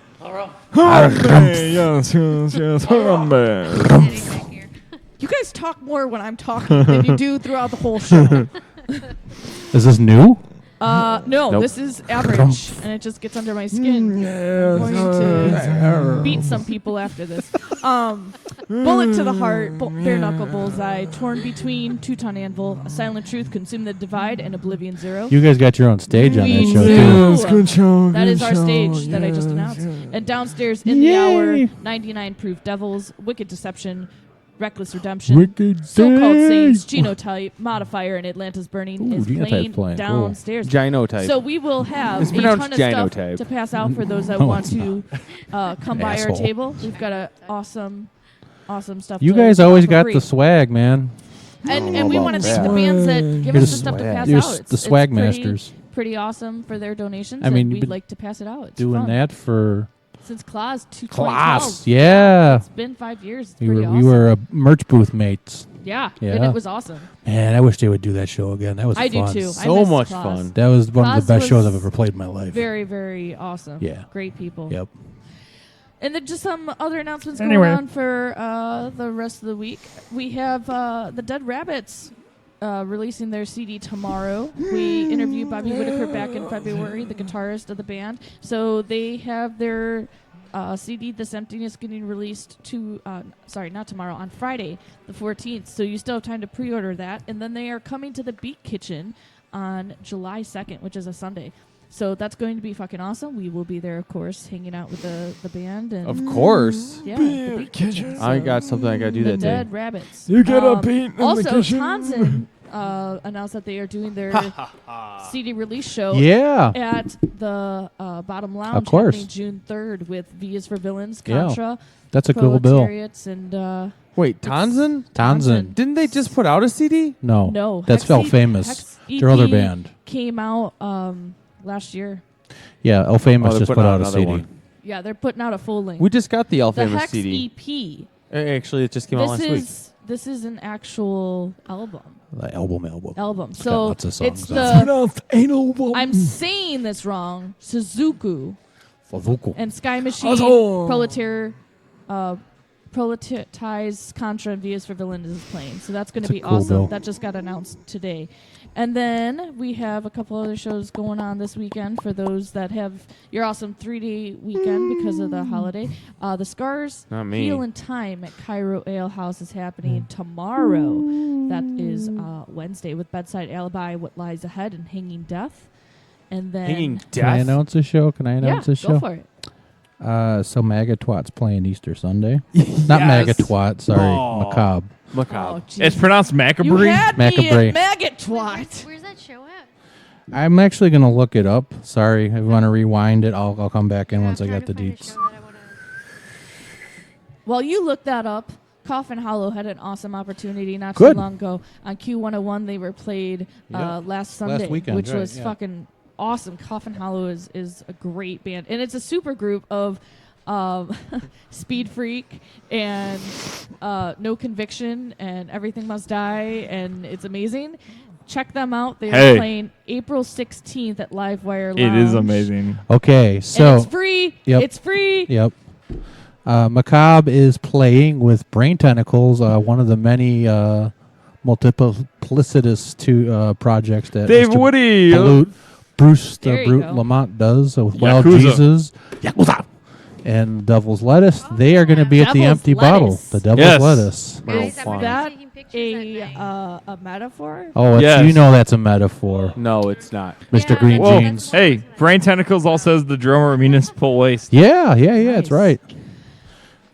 You guys talk more when I'm talking than you do throughout the whole show. Is this new? No, Nope. this is average, and it just gets under my skin. I'm going to beat some people after this. Bullet to the Heart, Bare Knuckle Bullseye, Torn Between, Two-Ton Anvil, A Silent Truth, Consume the Divide, and Oblivion Zero. You guys got your own stage on We that show, do. too. That is our stage that I just announced. And downstairs in the hour, 99 Proof Devils, Wicked Deception, Reckless Redemption, Wicked So-Called Day. Saints, Genotype, Modifier, and Atlanta's Burning Ooh, is Genotype's playing playing. Cool. downstairs. Genotype. So we will have It's a pronounced ton of stuff Genotype. to pass out for those that No, want it's to come by our Asshole. table. We've got a awesome stuff. You to guys give always out for got free. the swag, man. And we want to thank the bands that give You're us the the stuff to swag. pass You're out. the swag masters. Pretty awesome for their donations. I mean, and you've we'd been like to pass it out. It's Doing fun. that for Since Klaus 2012. class. Yeah. It's been 5 years. It's We pretty were awesome. we were merch booth mates. Yeah, Yeah. and it was awesome. Man, I wish they would do that show again. That was I fun. do too. I So miss much Klaus. fun. That was one of Klaus the best shows was I've ever played in my life. Very, very awesome. Yeah. Great people. Yep. And then just some other announcements Anyway. going on for the rest of the week. We have the Dead Rabbits releasing their CD tomorrow. We interviewed Bobby Whitaker back in February, the guitarist of the band. So they have their CD, This Emptiness, getting released not tomorrow, on Friday, the 14th. So you still have time to pre-order that. And then they are coming to the Beat Kitchen on July 2nd, which is a Sunday. So that's going to be fucking awesome. We will be there, of course, hanging out with the band. And Of course. Yeah, the Beat Kitchen. I got something I got to do the that day. Dead Rabbits. You get a beat in the Also, kitchen. Tonson announced that they are doing their CD release show Yeah. at the Bottom Lounge Of course. happening June 3rd with V is for Villains, Yeah. Contra, That's a cool bill. Proletariats, and Wait, Tanzan? Tanzan. Didn't they just put out a CD? No. no, That's El Famous. Hex Their other EP band. came out last year. Yeah, El Famous they're just putting put out out a another CD. one. Yeah, they're putting out a full length. We just got the El the Famous Hex CD. EP. Actually, it just came out last week. This is an actual album. The album. Album. It's got So lots of songs it's on the. I'm saying this wrong. Suzuku and Sky Machine, Proletize, Contra, and Vias for Villains is playing. So that's going to It's a be cool awesome. bill. That just got announced today. And then we have a couple other shows going on this weekend for those that have your awesome 3-day weekend because of the holiday. The Scars Not me. Heal in Time at Cairo Ale House is happening tomorrow. That is Wednesday with Bedside Alibi, What Lies Ahead, and Hanging Death. And then Hanging Can I announce a show? Can I announce a show? go for it. So MAGA Twat's playing Easter Sunday. Not MAGA Twat, sorry. Macabre. Macabre. It's pronounced You Macabre. had me Macabre. at Maggot Twat. Where's that show at? I'm actually going to look it up. Sorry. If you want to rewind it, I'll come back in once I got the deets. While you look that up, Coffin Hollow had an awesome opportunity not Good. too long ago. On Q101, they were played Yeah. last Sunday, weekend, which right, was yeah. fucking awesome. Coffin Hollow is a great band, and it's a super group of Speed Freak and No Conviction and Everything Must Die, and it's amazing. Check them out. They are playing April 16th at Livewire Lounge. It is amazing. Okay, so. And it's free. Yep. It's free. Yep. Macabre is playing with Brain Tentacles, one of the many multiplicitous projects that Dave Mr. Woody. Bruce the There you Brute go. Lamont does with Wild Yakuza. Jesus. Yakuza. And Devil's Lettuce. They are going to be at the Devil's Empty Lettuce. Bottle. The Devil's Yes. Lettuce. Guys, I'm fun. gonna That be taking pictures at night. a metaphor? Oh, Yes. you know that's a metaphor, No, it's not. Mr. Yeah. Green Whoa. Jeans. Hey, Brain Tentacles also says the drummer of Municipal Waste. Yeah, that's Nice. right.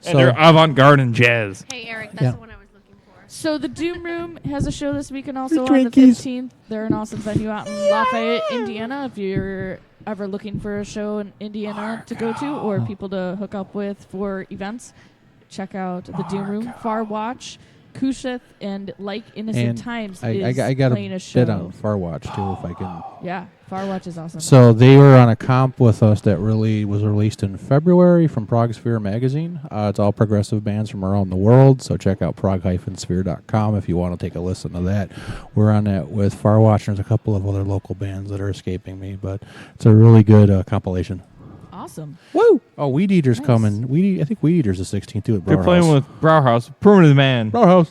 And they're avant-garde and jazz. Hey, Eric, that's Yeah. the one I was looking for. So the Doom Room has a show this weekend also on the 15th. They're an awesome venue out in Lafayette, Indiana. If you're ever looking for a show in Indiana to go to or people to hook up with for events, check out the Doom Room. Far Watch, Kusheth, and Like Innocent And Times I is got playing a a show. bit on Farwatch too, if I can. Yeah, Far Watch is awesome. So they were on a comp with us that really was released in February from Progsphere magazine. It's all progressive bands from around the world, so check out prog-sphere.com if you want to take a listen to that. We're on that with Farwatch, and there's a couple of other local bands that are escaping me, but it's a really good compilation. Awesome. Woo! Oh, Weed Eater's Nice. coming. I think Weed Eater's the 16th too at They're Brauhaus. playing with Brauhaus, Primitive Man. Brauhaus.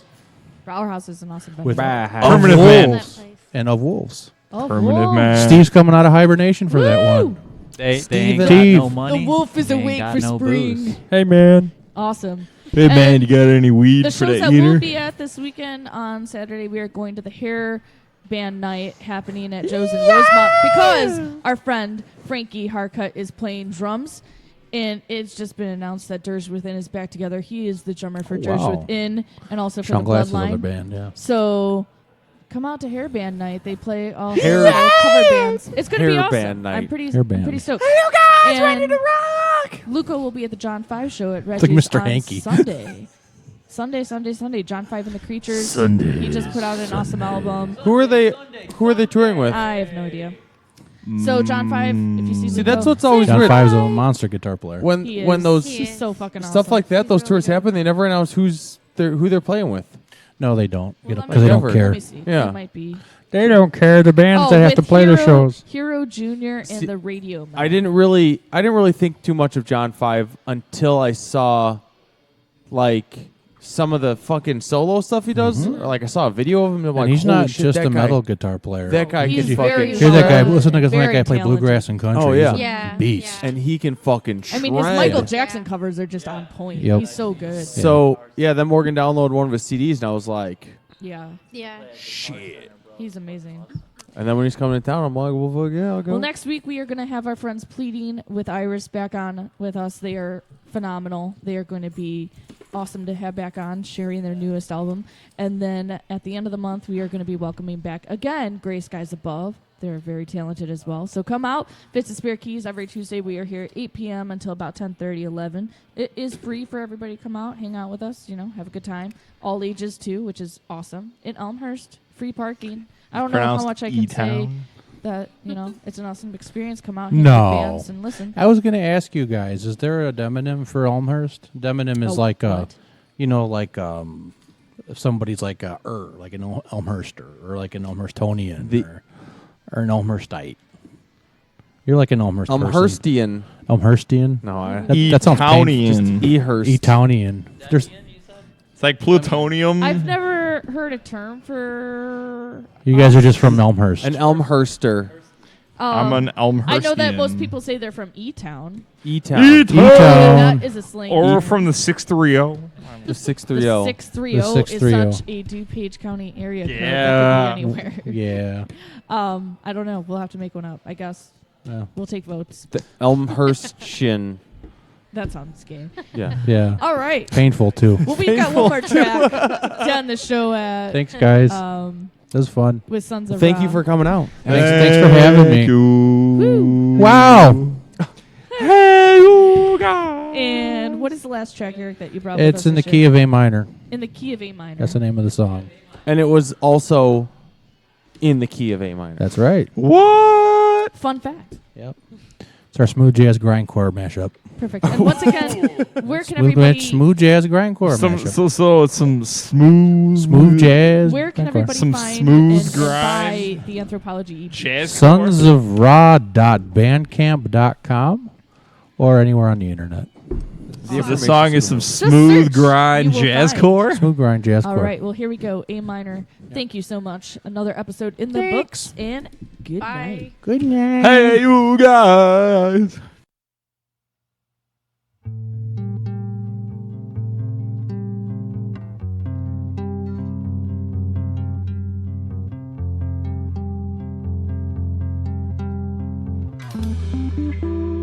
Brauhaus is an awesome venue. With Primitive Of Man. Wolves. And of Wolves. Oh, Primitive Wolves. Man. Steve's coming out of hibernation for that one. They ain't Steve. got Steve. no money. The wolf is They ain't awake got for no spring. booze. Hey, man. Awesome. Hey, And man, you got any weed The for shows that that we'll heater? be at this weekend on Saturday, we are going to the hair band night happening at Joe's in Rosemont because our friend Frankie Harcut is playing drums. And it's just been announced that Dirge Within is back together. He is the drummer for Dirge Wow. Within and also for Sean the Glass's Bloodline. other band, yeah. So come out to hair band night. They play all Hair- cover bands. It's going to be Hair awesome. band night. I'm pretty Hair band. stoked. Hey, you guys, And ready to rock? Luca will be at the John 5 show at like Reggie's Mr. on Hanky. Sunday. Sunday. John 5 and the Creatures. Sunday. He just put out an awesome album. Who are they touring with? I have no idea. So John 5, if you see, See, Luca, that's what's always John weird. Five's a monster guitar player. When He when is. those He's so fucking stuff awesome. like that, those He's tours really happen, they never announce who they're playing with. No, they don't. Well, Because let me- they don't Never. care. Let me see. Yeah. It might be. They don't care. The bands that have to with play the Hero- shows. Hero Jr. and See, the Radio Man. I didn't really think too much of John 5 until I saw like some of the fucking solo stuff he does. Or, like I saw a video of him and I'm like, And he's holy not shit, just that a guy- metal guitar player. That guy He's can very fucking Hear that guy. Very Listen to that guy play talented. bluegrass and country. Oh, yeah. He's a Yeah, beast. yeah. and he can fucking I mean, his shred. Michael Jackson covers are just on point. Yep. He's so good. So yeah, then Morgan downloaded one of his CDs and I was like, Yeah, Yeah. shit. he's amazing. And then when he's coming to town, I'm like, well, fuck yeah, I'll go. Well, next week we are going to have our friends Pleading with Iris back on with us. They are phenomenal. They are going to be awesome to have back on, sharing their newest album. And then at the end of the month, we are going to be welcoming back again Gray Skies Above. They're very talented as well. So come out. Fits and Spare Keys every Tuesday. We are here at 8 p.m. until about 10:30, 11. It is free for everybody to come out, hang out with us, have a good time. All ages, too, which is awesome. In Elmhurst, free parking. I don't know how much I can say that, it's an awesome experience. Come out, hang out with bands and listen. I was going to ask you guys, is there a demonym for Elmhurst? Demonym is like if somebody's like an Elmhurster or like an Elmhurstonian or an Elmhurstite. You're like an Elmhurst Elmhurstian. Elmhurstian? No, that sounds Etownian. Ehurst. Etownian. It's like plutonium. I've never heard a term for... You guys are just from Elmhurst. An Elmhurster. I'm an Elmhurstian. I know that most people say they're from E-Town. E-Town. That is a slang. Or from the 630. The 630. The 630 is such a DuPage County area code that could be anywhere. Yeah. I don't know. We'll have to make one up, I guess. Yeah. We'll take votes. The Elmhurstian. That sounds gay. Yeah. Yeah. All right. Painful, too. Well, we've got one more track to end the show at. Thanks, guys. That was fun. With Sons of Thank you Ra. for coming out. Thanks for having me. Woo. Wow. Hey, you guys. And what is the last track, Eric, that you brought with us It's in the this key year? of A minor. In the key of A minor. That's the name of the song. And it was also in the key of A minor. That's right. What? Fun fact. Yep. It's our smooth jazz grindcore mashup. Perfect. And once again, where can everybody... Smooth jazz grindcore mashup. So it's some smooth jazz. Where can grindcore. everybody find and buy the Anthropology EP? Sonsofra.bandcamp.com or anywhere on the internet. The song is some smooth grind jazzcore. Smooth grind jazzcore. All right. Well, here we go. A minor. Thank you so much. Another episode in the books. And good night. Good night. Hey, you guys. Thank you.